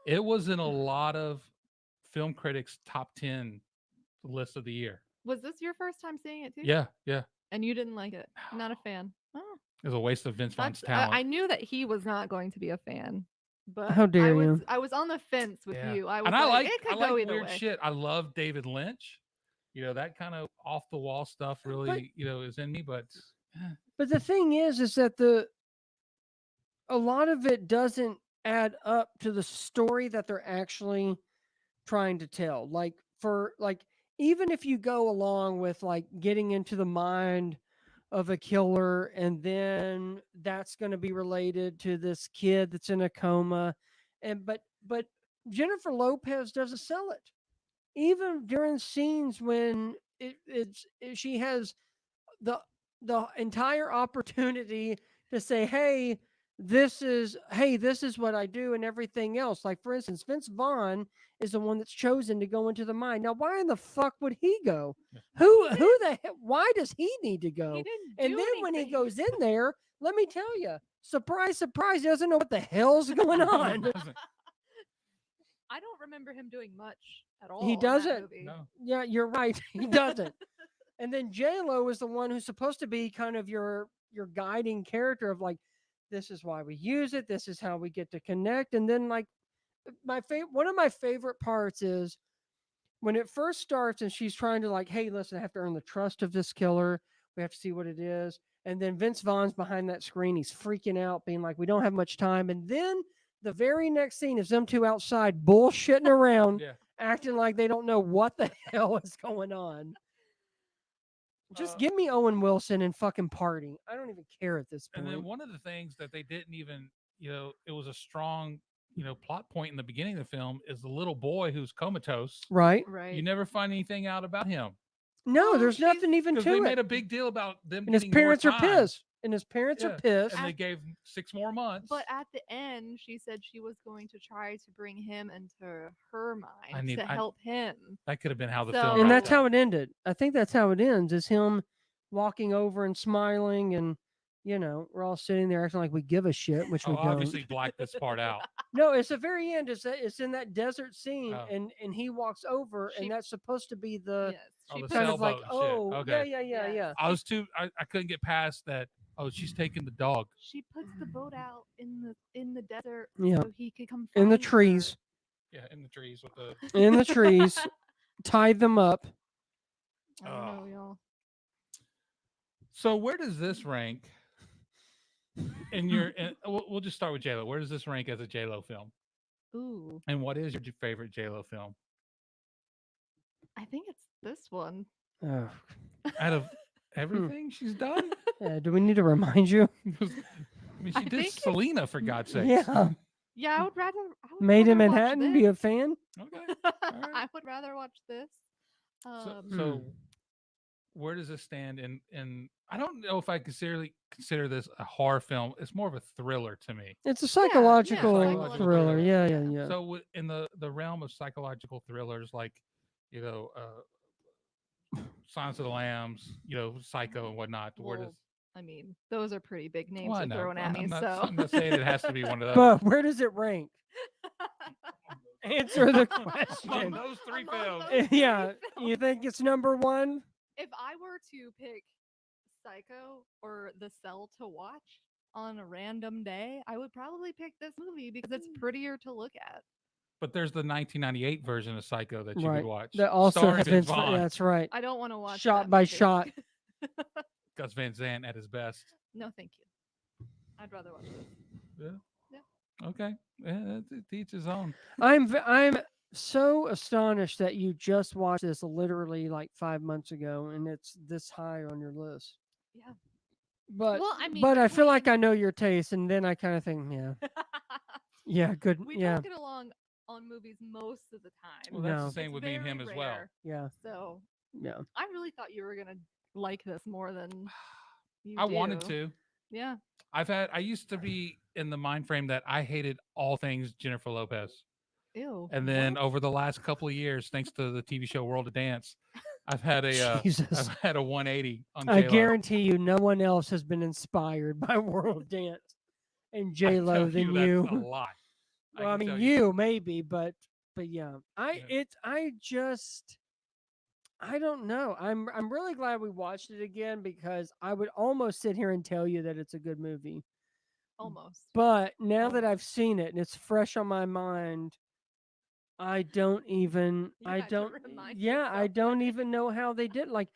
It was in a lot of film critics' top 10 lists of the year. Was this your first time seeing it too? Yeah. It And you didn't like it? Not a fan. Oh, was a waste of Vince Vaughn's that's, talent. I knew that he was not going to be a fan. But How dare you. I was on the fence with Yeah. you. I was And I like, like it could I like go either weird way. shit. I love David Lynch. That kind of off the wall stuff really, is in me. But But the thing is that a lot of it doesn't add up to the story that they're actually trying to tell. Like even if you go along with like getting into the mind of a killer and then that's going to be related to this kid that's in a coma, but Jennifer Lopez doesn't sell it. Even during scenes when she has the entire opportunity to say, hey, this is what I do and everything else. Like for instance, Vince Vaughn is the one that's chosen to go into the mine. Now, why in the fuck would he go? Who the hell? Why does he need to go? He didn't And do then when he anything. goes in there, let me tell you, surprise, surprise, he doesn't know what the hell's going on. I don't remember him doing much at all. He in that doesn't. movie. no. Yeah, you're right. He doesn't. And then J-Lo is the one who's supposed to be kind of your guiding character of like, this is why we use it. This is how we get to connect. And then like one of my favorite parts is when it first starts and she's trying to like, hey, listen, I have to earn the trust of this killer. We have to see what it is. And then Vince Vaughn's behind that screen. He's freaking out, being like, we don't have much time. And then the very next scene is them two outside bullshitting around, Yeah. acting like they don't know what the hell is going on. Just give me Owen Wilson and fucking party. I don't even care at this point. And then one of the things that they didn't even, it was a strong, plot point in the beginning of the film is the little boy who's comatose. Right? Right. You never find anything out about him No, Oh, there's she's- nothing even because to they it. made a big deal about them. And his getting more parents are time. pissed. And his parents Yeah, are pissed. and they gave 6 more months. But at the end, she said she was going to try to bring him into her mind to I- help him. that could have been how the So- film. And wrapped that's up. how it ended. I think that's how it ends, is him walking over and smiling, and we're all sitting there acting like we give a shit, which we don't. Obviously blacked this part out. No, it's the very end. It's in that desert scene, Oh. and he walks over, She- and that's supposed to be the Yes. Oh, She the put kind sailboat of like, and shit. oh, Okay. yeah. Yes. I couldn't get past that. Oh, she's taking the dog. She puts the boat out in the desert Yeah. so he could come in the find her. trees, Yeah, in the trees with the. in the trees, tied them up. I Oh. know, y'all. So where does this rank? In your, we'll just start with J-Lo. Where does this rank as a J-Lo film? Ooh, And what is your favorite J-Lo film? I think it's this one. Oh, Out of everything she's done? do we need to remind you? I mean, I she did think it's- Selena, for God's sake. Yeah, Yeah, I would rather. Made in rather watch Manhattan. Be a this. fan. Okay. I would rather watch this. So where does this stand in I don't know if I consider this a horror film. It's more of a thriller to me. It's a yeah, psychological psychological thriller. thriller. Yeah. Yeah. So in the realm of psychological thrillers like, Silence of the Lambs, Psycho and whatnot, where Well, does I mean, those are pretty big names Well, I you're know. throwing at I'm me. not, So I'm not saying it has to be one of those. But where does it rank? Answer the Among question. those three Among films. those- Yeah, films. you think it's number one? if I were to pick Psycho or The Cell to watch on a random day, I would probably pick this movie because it's prettier to look at. But there's the 1998 version of Psycho that you Right. could watch. That also starring has Vince Vince. Vaughn. That's right. I don't want to watch Shot that by movie. shot. Gus Van Sant at his best. No, thank you. I'd rather watch this. Okay. Yeah, to each his own. I'm so astonished that you just watched this literally like 5 months ago, and it's this high on your list. Yeah. But Well, I mean, but I feel like between- I know your taste, and then I kind of think, yeah, good, we yeah, don't get along on movies most of the time. Well, that's No. the same It's with me and him very as well. rare. yeah, So yeah. I really thought you were gonna like this more than you I wanted do. to. Yeah. I used to be in the mind frame that I hated all things Jennifer Lopez. Ew. And then what? over the last couple of years, thanks to the TV show World of Dance, I've had a Jesus. I've had a 180 on I J-Lo. guarantee you, no one else has been inspired by World Dance and I J Lo tell than that's a you. lie. Well, I can mean, tell you maybe, but yeah, Yeah. I don't know. I'm really glad we watched it again because I would almost sit here and tell you that it's a good movie. Almost. But now that I've Almost. seen it and it's fresh on my mind, I don't even You I had to don't remind yeah, I yourself don't that. even know how they did. Like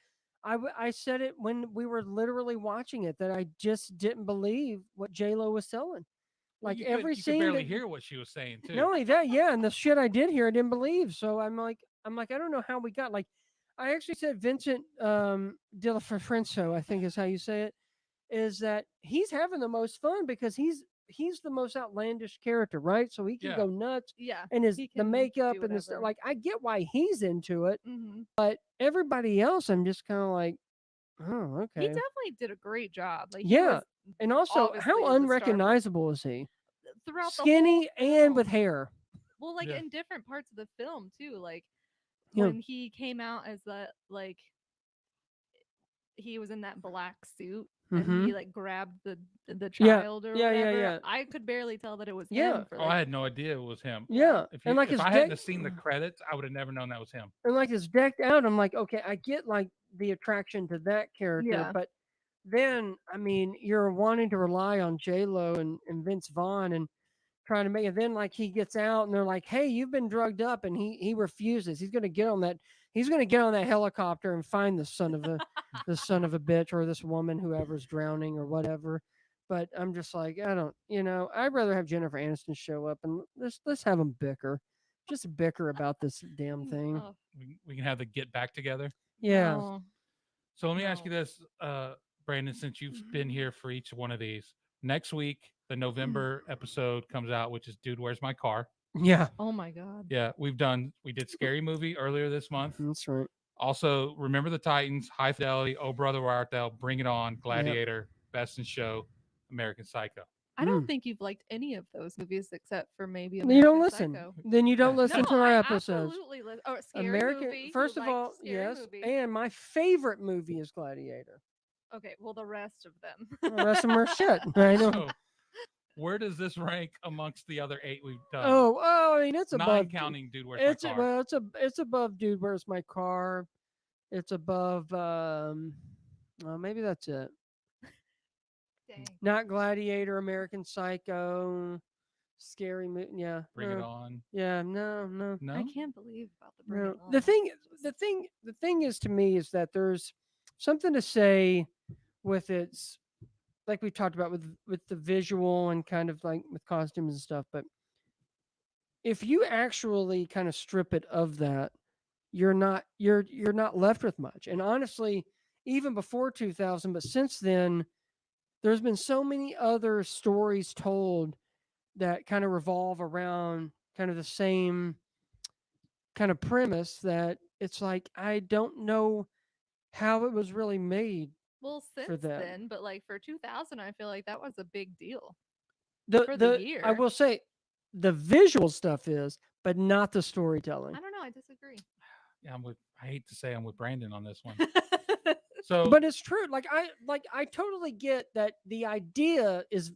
I said it when we were literally watching it that I just didn't believe what J Lo was selling. Well, Like you every could scene barely that hear what she was saying too. not only that, yeah, and the shit I did hear I didn't believe. So I'm like I don't know how we got like I actually said Vincent de la Frenzo, I think is how you say it, is that he's having the most fun because he's the most outlandish character, right? So he can Yeah. go nuts Yeah. and his he the can makeup do and the stuff. whatever. Like I get why he's into it, Mhm. but everybody else, I'm just kind of like, oh, He okay, definitely did a great job. Like he yeah. was And also, obviously how the star unrecognizable is he? throughout the Skinny whole and with film. hair. Well, like Yeah. in different parts of the film too. Like Yeah. when he came out as the like he was in that black suit and Mm-hmm. he like grabbed the Yeah, child or yeah, yeah, whatever. yeah. I could barely tell that it was Yeah. him for Oh, I like had no idea it was him. Yeah, If and like if his I hadn't deck, have seen the credits, I would have never known that was him. and like his decked out. I'm like, okay, I get like the attraction to that character, Yeah. but then I mean, you're wanting to rely on J Lo and Vince Vaughn and trying to make it. Then like he gets out and they're like, hey, you've been drugged up, and he refuses. He's gonna get on that. He's gonna get on that helicopter and find the son of a bitch or this woman, whoever's drowning or whatever. But I'm just like, I don't, I'd rather have Jennifer Aniston show up and let's have them bicker, just bicker about this damn thing. Oh, We can have the get back together. Yeah. no. So let me ask you No. this, Brandon, since you've been here for each one of these. Next week, the November episode comes out, which is Dude, Where's My Car? Yeah, Oh my god. Yeah, we did Scary Movie earlier this month. that's right. Also, Remember the Titans, High Fidelity, Oh Brother Where Art Thou, Bring It On, Gladiator, Best in Show, American Psycho. I don't think you've liked any of those movies except for maybe You American don't listen. Psycho. Then you don't Yeah. listen No, to our I episodes. absolutely oh, Scary American, Movie. first You of liked all, Scary yes, Movie. and my favorite movie is Gladiator. Okay, well the rest of them. The rest of them are shit. I don't. So, where does this rank amongst the other 8 we've done? Oh, I mean it's 9 above. counting Dude, Where's It's My Car? well, it's above. Dude, Where's My Car? It's above. Well, maybe that's it. Dang. Not Gladiator, American Psycho, Scary Movie. Yeah, Bring It no. On. Yeah, no. No? I can't believe about the Bring No. It On. The thing is to me is that there's something to say with its, like we talked about with the visual and kind of like with costumes and stuff, but if you actually kind of strip it of that, you're not left with much. And honestly, even before 2000, but since then, there's been so many other stories told that kind of revolve around kind of the same kind of premise that it's like I don't know how it was really made. Well, for since that. then, but like for 2000, I feel like that was a big deal. The For the I year. will say the visual stuff is, but not the storytelling. I don't know. I disagree. Yeah, I hate to say I'm with Brandon on this one. So, But it's true. Like I totally get that the idea is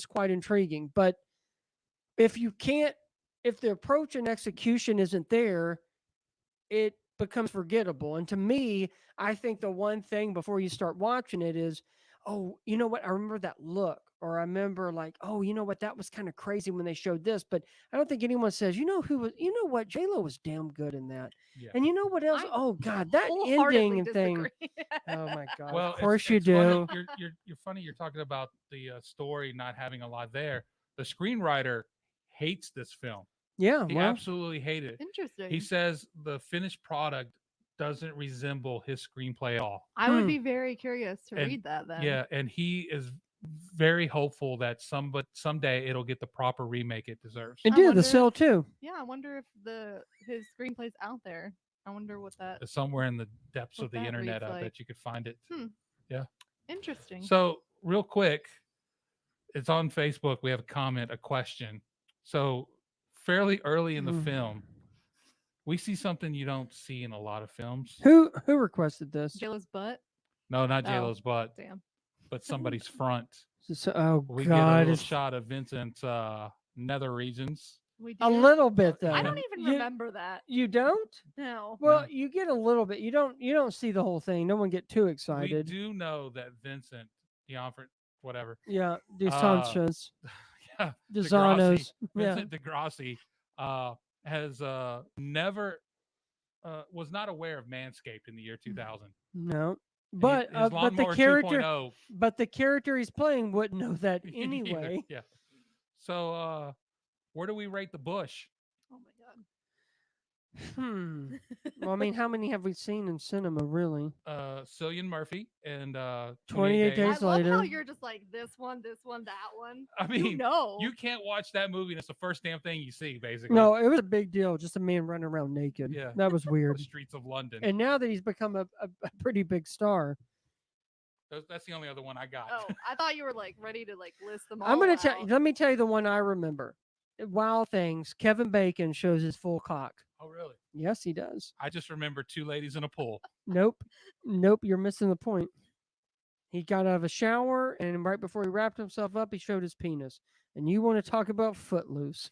quite intriguing, but if the approach and execution isn't there, it becomes forgettable. And to me, I think the one thing before you start watching it is, oh, you know what? I remember that look, or I remember like, oh, you know what, that was kind of crazy when they showed this, but I don't think anyone says, you know who was, you know what, J Lo was damn good in that, Yeah. and you know what else? I Oh God, that wholeheartedly ending and thing. disagree. Oh my God, Well, of course you it's funny. do. You're funny. You're talking about the story not having a lot there. The screenwriter hates this film. Yeah, He well, absolutely hated it. Interesting. He says the finished product doesn't resemble his screenplay at all. I would be very curious to And- read that then. Yeah, and he is very hopeful that someday it'll get the proper remake it deserves. it I did wonder the cell if- too. Yeah, I wonder if his screenplay's out there. I wonder what that. Somewhere in the depths What of the that internet, reads I like. bet you could find it. Interesting. So, real quick, it's on Facebook. We have a comment, a question. So, fairly early in the Mm. film, we see something you don't see in a lot of films. Who requested this? JLo's butt. No, not Oh. J-Lo's butt, Damn. but somebody's front. Oh We get a God, little it's shot of Vincent's nether regions. We a do? little bit though. I don't even You- remember that. You don't? No. Well, No. you get a little bit. You don't see the whole thing. No one get too We excited. do know that Vincent D'Onofrio, whatever, Yeah, DeSantis, yeah, DeSanos. Yeah, Vincent Degrassi, has never was not aware of Manscaped in the year 2000. no. And But his but the Lawnmower character 2.0 but the character he's playing wouldn't know that anyway. yeah. So where do we rate the bush? Oh my god. Well, I mean, how many have we seen in cinema, really? Cillian Murphy and 28 I Days love how later. you're just like this one, that one. I mean, You know. you can't watch that movie and it's the first damn thing you see, basically. No, it was a big deal. Just a man running around naked. Yeah. That was The weird. streets of London. And now that he's become a pretty big star, That's the only other one I got. Oh, I thought you were like ready to like list them all. I'm gonna out. let me tell you the one I remember. Wild Things. Kevin Bacon shows his full cock. Oh, really? Yes, he does. I just remember two ladies in a pool. Nope. You're missing the point. He got out of a shower, and right before he wrapped himself up, he showed his penis. And you want to talk about footloose?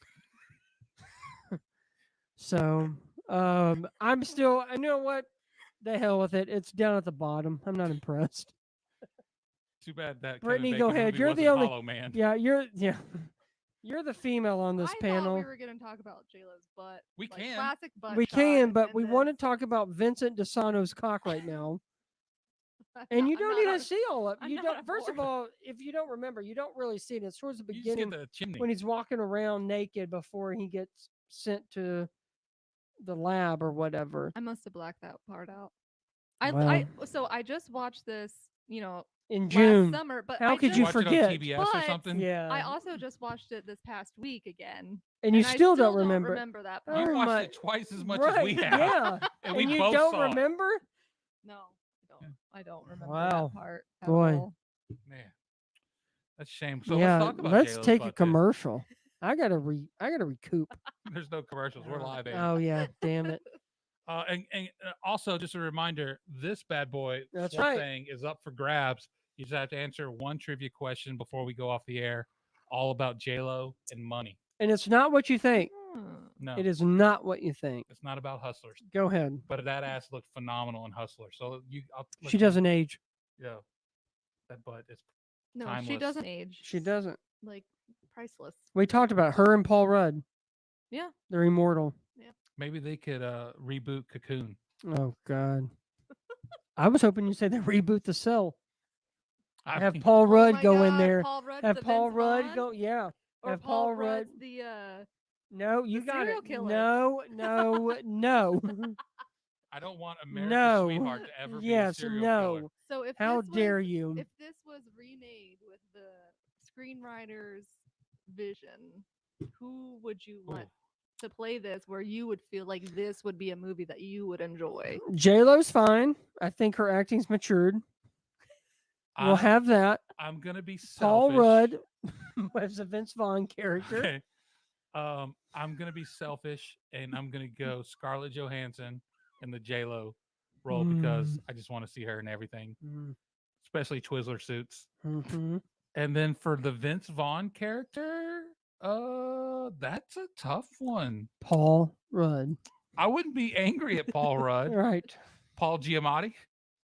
So, I'm still. I know what. The hell with it. It's down at the bottom. I'm not impressed. Too bad that Brittany, Kevin go Bacon ahead. movie You're the wasn't only- Hollow Man. Yeah, you're the female on this I panel. thought we were gonna talk about JLo's butt. We like, can. Classic butt. We shot can, but in we this. want to talk about Vincent DeSano's cock right now. And you I'm don't not even on- see all of I'm you. not Don't. on First of board. all, if you don't remember, you don't really see it. It's towards the You just get beginning the chimney. when he's walking around naked before he gets sent to the lab or whatever. I must have blacked that part out. So I just watched this, In last June. summer, but How I could just, you Watch it on forget? TBS or But something? Yeah. I also just watched it this past week again. and you I still don't remember. that Oh You part. watched my- it twice as much right, as we have. Yeah. And we and you both don't saw it. remember? No, I don't remember Wow. that part. At Boy. all. Man, that's a shame. So yeah. let's talk about Let's J-Lo's take a butt then. commercial. I gotta recoup. There's no commercials. We're live. Air. Oh yeah, damn it. And also, just a reminder, this bad boy That's Swamp right. Thing is up for grabs. You just have to answer one trivia question before we go off the air, all about J-Lo and money. And it's not what you think. Hmm. No, It is not what you think. it's not about Hustlers, Go ahead. but that ass looked phenomenal in Hustler. So I'll let She you- doesn't age. Yeah, that butt is. No, she Timeless. doesn't age. She She's, doesn't. Like priceless. We talked about her and Paul Rudd. Yeah. They're immortal. Maybe they could reboot Cocoon. Oh God. I was hoping you said they reboot the cell. I Have mean, Paul Oh Rudd my go in God, there. Paul Rudd's Have the Paul Vince Rudd Vaughn? go. Yeah. Or have Paul Paul Rudd. Rudd's the No, you the got serial it. killer. No, no. I don't want America's No. sweetheart to ever Yes, be a serial no. killer. So if How this dare was, you? If this was remade with the screenwriter's vision, who would you want to play this where you would feel like this would be a movie that you would enjoy? J-Lo's fine. I think her acting's matured. We'll have that. I'm gonna be selfish. Paul Rudd was a Vince Vaughn character. Okay. I'm gonna be selfish and I'm gonna go Scarlett Johansson in the J-Lo role because I just want to see her in everything, Mm, especially Twizzler suits. mhm. And then for the Vince Vaughn character, that's a tough one. Paul Rudd. I wouldn't be angry at Paul Rudd, Right. Paul Giamatti.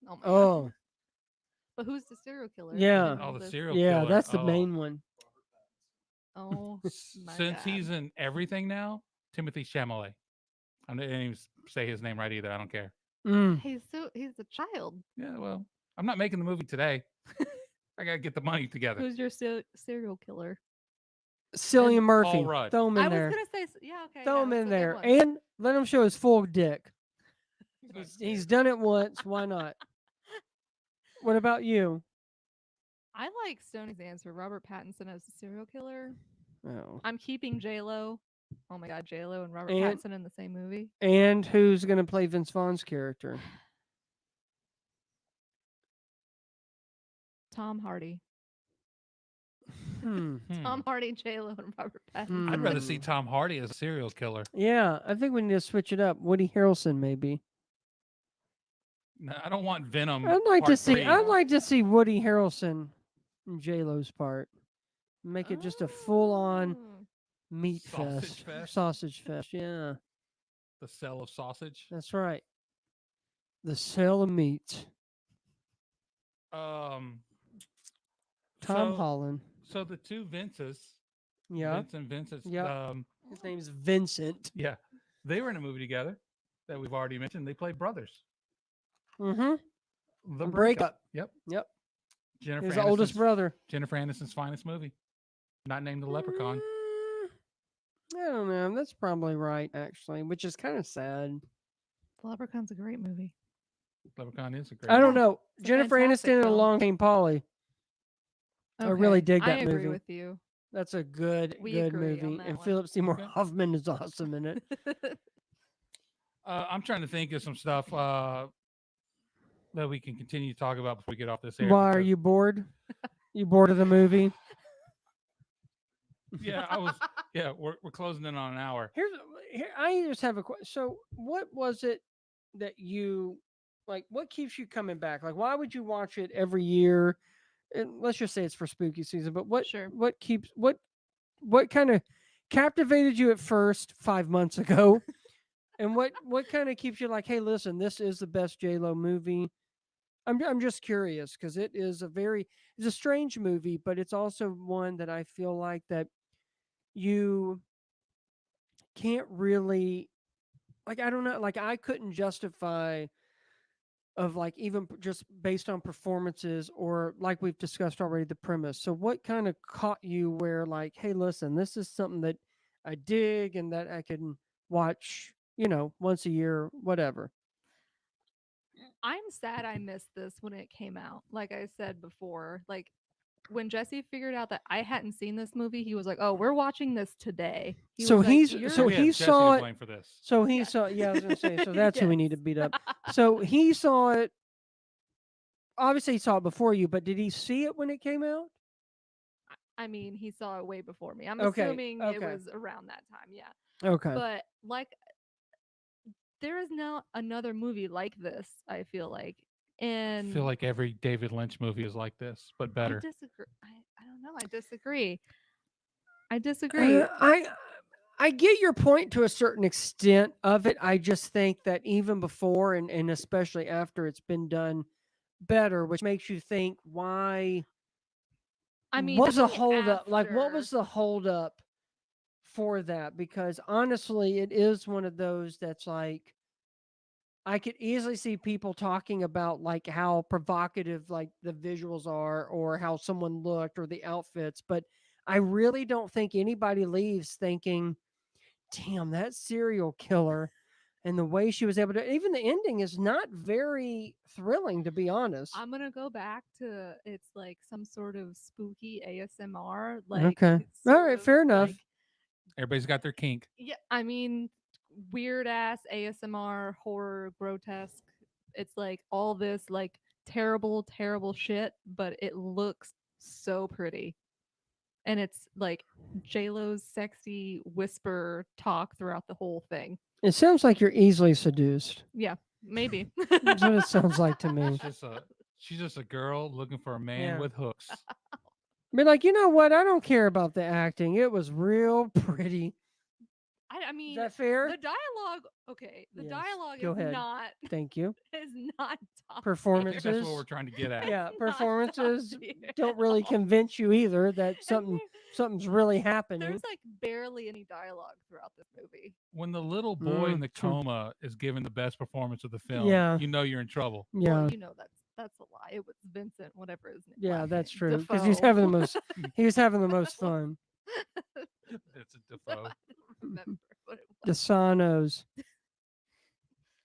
Oh, my God. Oh, But who's the serial killer? Yeah. in all Oh, the this? serial Yeah, killer. that's the Oh. main one. Oh, my Since bad. he's in everything now, Timothy Chalamet. I didn't even say his name right either. I don't care. Mm. He's a child. Yeah, well, I'm not making the movie today. I gotta get the money together. Who's your serial killer? Cillian And Murphy. Paul Rudd. Throw him in I was there. gonna say yeah. Okay. Throw yeah, him that's in a good there. one. And let him show his full dick. He's done it once. Why not? What about you? I like Stoney's answer. Robert Pattinson as the serial killer. Oh. I'm keeping J-Lo. Oh my God, J-Lo and Robert And- Pattinson in the same movie. And who's going to play Vince Vaughn's character? Tom Hardy. Hmm. Tom Hardy, J-Lo, and Robert Pattinson. I'd rather see Hmm. Tom Hardy as a serial killer. Yeah, I think we need to switch it up. Woody Harrelson, maybe. No, I don't want Venom. I'd like to Part see. 3. I'd like to see Woody Harrelson in J Lo's part. Make it just a full-on Oh. meat Sausage fest? Sausage fest. Yeah, The cell of sausage. that's right. The sale of meat. Um, Tom so, Holland. So the two Vinces, Yeah, Vince and Vincent, Yeah. his name's Vincent. yeah, they were in a movie together that we've already mentioned. They played brothers. Mm-hmm. The Breakup. Yep. Yep. Jennifer His oldest Aniston's- brother. Jennifer Aniston's finest movie. Not named The Leprechaun. I don't know. That's probably right, actually, which is kind of sad. The Leprechaun's a great movie. Leprechaun is a great. I don't movie. know. It's a Jennifer fantastic Aniston and film. Long Came Polly. I really dig that I agree movie. with you. That's a good We agree on movie. that And one. Philip Seymour Okay. Hoffman is awesome in it. I'm trying to think of some stuff that we can continue to talk about before we get off this air. Why are because- you bored? You bored of the movie? Yeah, I was. Yeah, we're closing in on an hour. Here, I just have a question. So, what was it that you like? What keeps you coming back? Like, why would you watch it every year? And let's just say it's for spooky season. But what? Sure. What keeps? What kind of captivated you at first 5 months ago? And what kind of keeps you like, hey, listen, this is the best J-Lo movie? I'm just curious because it's a strange movie, but it's also one that I feel like that you can't really, like, I don't know, like I couldn't justify of like even just based on performances or like we've discussed already the premise. So what kind of caught you where like, hey, listen, this is something that I dig and that I can watch, once a year, whatever. I'm sad I missed this when it came out. Like I said before, like when Jesse figured out that I hadn't seen this movie, he was like, "Oh, we're watching this today." So was like, he's- "You're-" so we have he Jesse saw to it- blame for this. So he Yeah. saw, I was going to say, so that's who we need to Yes. beat up. So he saw it. Obviously, he saw it before you, but did he see it when it came out? I mean, he saw it way before me. I'm Okay, assuming it okay. was around that time. Yeah. Okay. But like there is now another movie like this, I feel like. I And feel like every David Lynch movie is like this, but better. I disagree. I don't know. I disagree. I disagree. I get your point to a certain extent of it. I just think that even before and especially after it's been done better, which makes you think why. I mean, what was the definitely holdup? Like, what was after- the holdup for that? Because honestly, it is one of those that's like, I could easily see people talking about like how provocative like the visuals are or how someone looked or the outfits, but I really don't think anybody leaves thinking, damn, that serial killer and the way she was able to, even the ending is not very thrilling, to be honest. I'm gonna go back to it's like some sort of spooky ASMR. Like Okay. All sort right, of, fair enough. like- Everybody's got their kink. yeah, I mean, weird ass ASMR horror grotesque. It's like all this like terrible, terrible shit, but it looks so pretty. And it's like J-Lo's sexy whisper talk throughout the whole thing. It sounds like you're easily seduced. Yeah, maybe. That's what it sounds like to me. She's just a girl looking for a man Yeah. with hooks. Be like, you know what? I don't care about the acting. It was real pretty. I Is mean, that fair? the dialogue. Okay, the Yes, dialogue go is ahead. not Thank you. is not top I think that's what Performances. we're trying to get at. Yeah, not top performances tier don't at really all. convince you either that And something's really happening. there's like barely any dialogue throughout this movie. When the little boy in the true. coma is giving the best performance of the film, Yeah. you know you're in trouble. Yeah, Well, you know that's a lie. It was Vincent, whatever his name. yeah, last that's name, true. Because he was having the most fun. It's a Defoe. I don't remember what it The was. Sonos.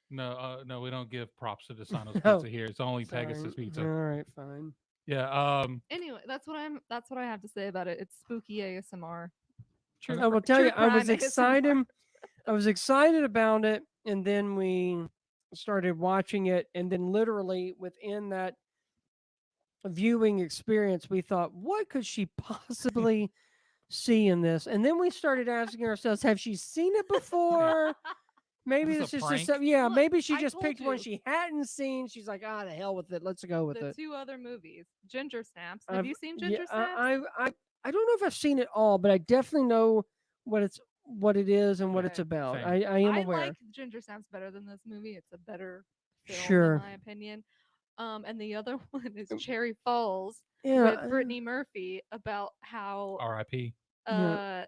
No, we don't give props to Desano's Oh, Pizza here. It's only Pegasus Sorry. Pizza. All right, fine. Yeah. Anyway, that's what I have to say about it. It's spooky ASMR. True I will cri- tell true you, I was crime excited. ASMR. I was excited about it, and then we started watching it, and then literally within that viewing experience, we thought, what could she possibly see in this? And then we started asking ourselves, have she seen it before? Maybe Is this this a is just prank? yeah. Look, maybe she I just told picked one you. she hadn't seen. She's like, the hell with it. Let's go with The it. two other movies, Ginger Snaps. Have I've- you seen yeah, Ginger Snaps? I don't know if I've seen it all, but I definitely know what it is and what it's Okay. about. Same. I am I aware. like Ginger Snaps better than this movie. It's a better film, Sure. in my opinion. And the other one is Cherry Falls Yeah, with Brittany Murphy about how R.I.P. Yeah.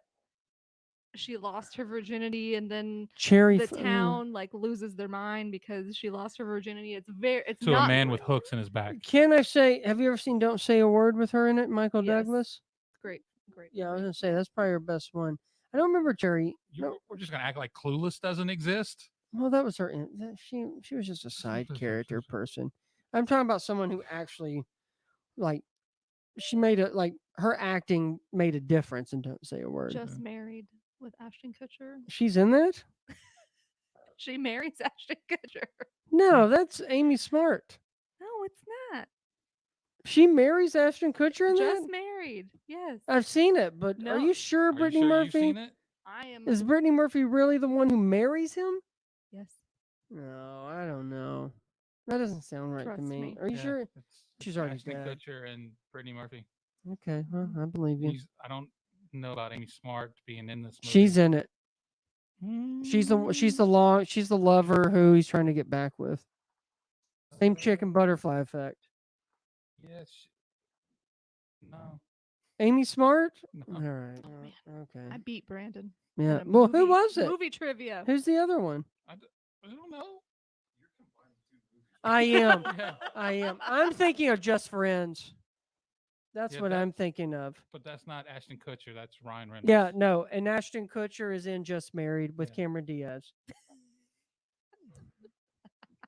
she lost her virginity and then Cherry the town like loses their mind because she lost her virginity. It's To not a man with hooks in his back. Can I say? Have you ever seen "Don't Say a Word" with her in it, Michael Yes. Douglas? great. Yeah, I was movie. gonna say that's probably her best one. I don't remember Cherry. No, We're just gonna act like Clueless doesn't exist. well, that was her. She was just a side character person. I'm talking about someone who actually, like, she made a like her acting made a difference in "Don't Say a Word." Just married with Ashton Kutcher. She's in that? She marries Ashton Kutcher. No, that's Amy Smart. No, it's not. She marries Ashton Kutcher in Just that? married. Yes. I've seen it, but No. are you sure Are you Brittany sure you've Murphy? seen it? I am. Is Brittany Murphy really the one who marries him? Yes. No, I don't know. That doesn't sound right Trust to me. me. Are you Yeah, sure? it's She's already Ashton dead. Kutcher and Brittany Murphy. Okay, well, I believe you. I don't know about Amy Smart being in this movie. She's in it. She's the lover who he's trying to get back with. Same chicken butterfly effect. Yes. No. Amy Smart? No. All right. Oh, man. Okay. I beat Brandon. Yeah. in a Well, who movie- was it? Movie trivia. Who's the other one? I don't know. I am. Yeah, I am. I'm thinking of Just Friends. That's Yeah, what I'm thinking of. but that's not Ashton Kutcher. That's Ryan Reynolds. Yeah, no. And Ashton Kutcher is in Just Married with Yeah. Cameron Diaz.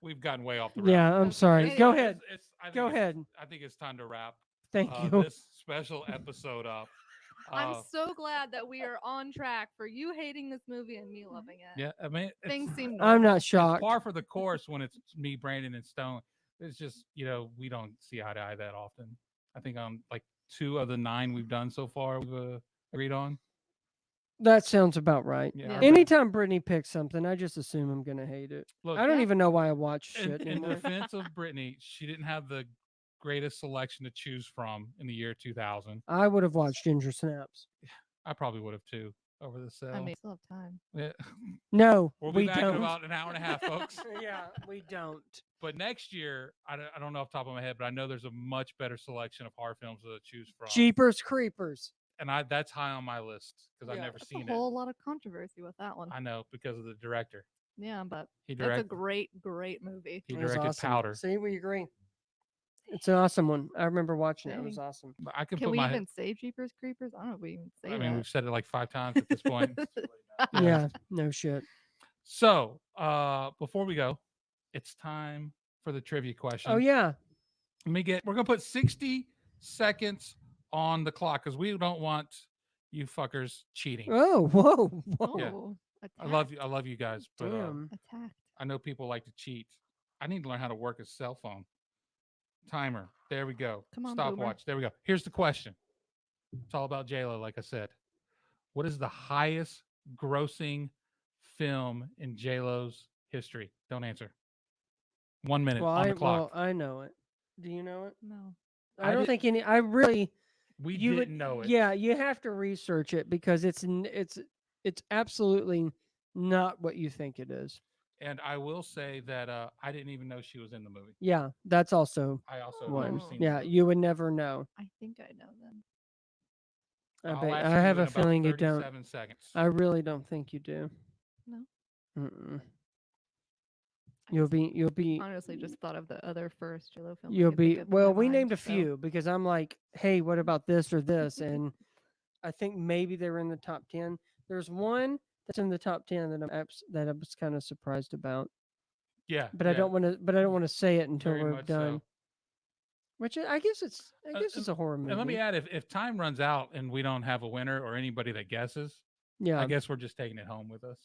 We've gotten way off the rails. Yeah, I'm sorry. Anyway, Go ahead. I think Go it's- ahead. I think it's time to wrap Thank you. this special episode up. I'm so glad that we are on track for you hating this movie and me loving it. Yeah, I mean, Things seem. I'm normal. not it's shocked. par for the course when it's me, Brandon, and Stone. It's just we don't see eye to eye that often. I think on like 2 of the 9 we've done so far, we've agreed on. That sounds about right. Yeah. Yeah. our- Anytime Brittany picks something, I just assume I'm gonna hate it. Look, I don't Yeah. even know why I watch in, shit in anymore. defense of Brittany, she didn't have the greatest selection to choose from in the year 2000. I would have watched Ginger Snaps. I probably would have too over the cell. I mean, still have time. Yeah. No, We'll be we back don't. in about an hour and a half, folks. Yeah, we don't. But next year, I don't know off the top of my head, but I know there's a much better selection of horror films to choose from. Jeepers Creepers. And that's high on my list because I've Yeah. never That's seen a it. whole lot of controversy with that one. I know because of the director. Yeah, but He that's a directed. great movie. He It was directed awesome. Powder. See, we agree. It's an awesome one. I remember watching it. It was Dang. awesome. But I can Can put we my. even say Jeepers Creepers? I don't know if we even say I mean, that. we've said it like 5 times at this point. Yeah, no shit. So before we go, it's time for the trivia question. Oh yeah. We're gonna put 60 seconds on the clock because we don't want you fuckers cheating. Oh, whoa, whoa. Yeah. Oh, I love you guys, but Damn. Attacked. I know people like to cheat. I need to learn how to work a cell phone. Timer. There we go. Come on, boomer. Stopwatch. There we go. Here's the question. It's all about J-Lo, like I said. What is the highest grossing film in J-Lo's history? Don't answer. 1 minute on the clock. I know it. Do you know it? No. I I don't did- think any. I really. we you didn't would know it. Yeah, you have to research it because it's it's absolutely not what you think it is. And I will say that I didn't even know she was in the movie. Yeah, that's also I also have one. never seen. Yeah, the movie. you would never know. I think I know them. I'll ask I have you a in about feeling you don't. 37 seconds. I really don't think you do. No. Mm-mm. I You'll just be honestly just thought of the other first JLo film. I you'll could think be of in well. my We mind, named a so- few because I'm like, hey, what about this or this? And I think maybe they were in the top 10. There's one that's in the top 10 that I was kind of surprised about, Yeah, but I don't want to. But I don't want to say it until very we're much done. so. Which I guess it's. I guess it's a horror movie. And let me add, if time runs out and we don't have a winner or anybody that guesses, Yeah. I guess we're just taking it home with us.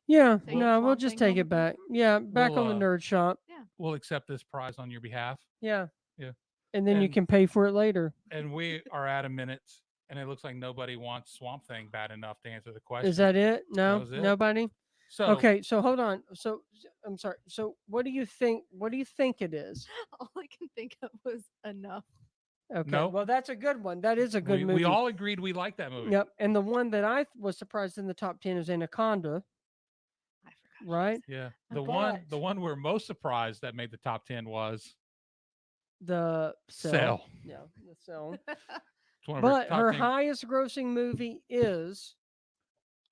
Yeah. Take No, we'll Swamp just Thing take home it with us? back. Yeah, back We'll, on the nerd shop. We'll accept this prize on your behalf. Yeah. Yeah. And then you And- can pay for it later. And we are at a minute, and it looks like nobody wants Swamp Thing bad enough to answer the question. Is that it? No, was it. nobody. So? Okay, so hold on. So I'm sorry. So what do you think? What do you think it is? All I can think of was Enough. Okay. Nope. Well, that's a good one. That is a good we, movie. we all agreed we liked that movie. Yep. And the one that I was surprised in the top 10 is Anaconda. I forgot. Right. Yeah. But- The one we're most surprised that made the top 10 was The Cell. Cell. Yeah, The Cell. It's one of our But top her 10 highest grossing movie is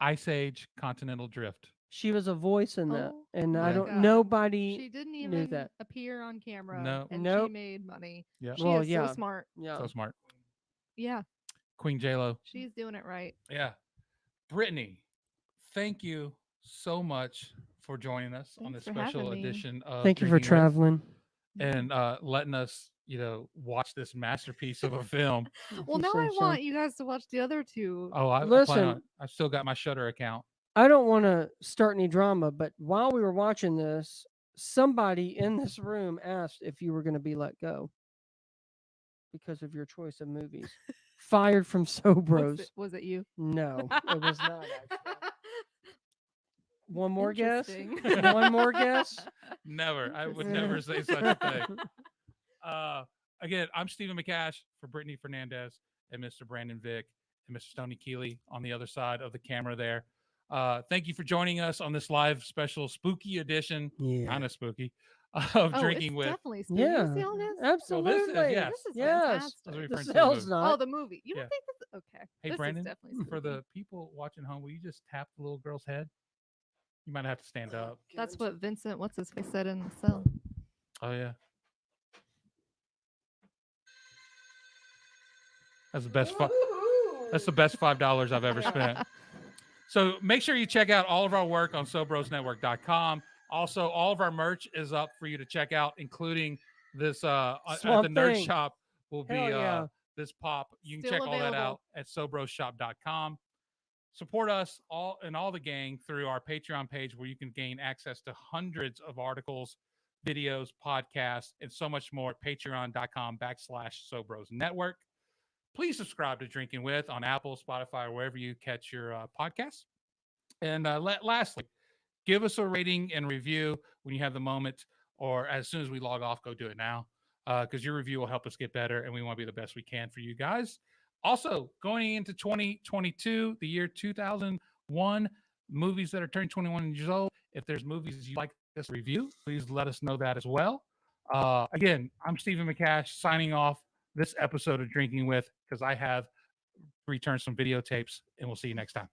Ice Age Continental Drift. she was a voice in that, Oh and I my don't. God. Nobody. She didn't knew even that. appear on camera, No. and Nope. she made money. Yeah. She Well, is yeah. so smart. Yeah. So smart. Yeah, Queen J-Lo. she's doing it right. Yeah. Brittany, thank you so much for joining us on Thanks this for having special me. edition of Thank you for Drinking With traveling. and letting us, watch this masterpiece of a film. Well, You now say I so. want you guys to watch the other two. Oh, I plan Listen. on. I still got my Shutter account. I don't want to start any drama, but while we were watching this, somebody in this room asked if you were going to be let go because of your choice of movies. Fired from Sobros. Was it you? No, it was not. Actually. One more guess. Interesting. One more guess. Never. I would Interesting. never say such a thing. Again, I'm Stephen McCash for Brittany Fernandez and Mr. Brandon Vick and Mr. Stoney Keeley on the other side of the camera there. Thank you for joining us on this live special spooky edition, Yeah. kind of spooky, of Drinking it's With. definitely spooky. Yeah. You see all this? Absolutely. yes. This is Yes. I was fantastic. referring The to the cell's movie. not. Oh, the movie. You Yeah. don't think this? Okay. Hey, this Brandon, is definitely for the spooky. people watching home, will you just tap the little girl's head? You might have to stand up. That's what Vincent, what's his face, said in the cell. Oh, yeah. That's the best. That's the best $5 I've ever spent. So make sure you check out all of our work on SoBrosNetwork.com. Also, all of our merch is up for you to check out, including this at the Swamp Nerd Thing. Shop will be Hell yeah. this pop. You can Still check all that out available. at SoBrosShop.com. Support us all and all the gang through our Patreon page, where you can gain access to hundreds of articles, videos, podcasts, and so much more at patreon.com/SoBrosNetwork. Please subscribe to Drinking With on Apple, Spotify, or wherever you catch your podcasts. And lastly, give us a rating and review when you have the moment, or as soon as we log off, go do it now, because your review will help us get better, and we want to be the best we can for you guys. Also, going into 2022, the year 2001, movies that are turning 21 years old, if there's movies you'd like us to review, please let us know that as well. Again, I'm Stephen McCash signing off this episode of Drinking With, because I have returned some videotapes, and we'll see you next time.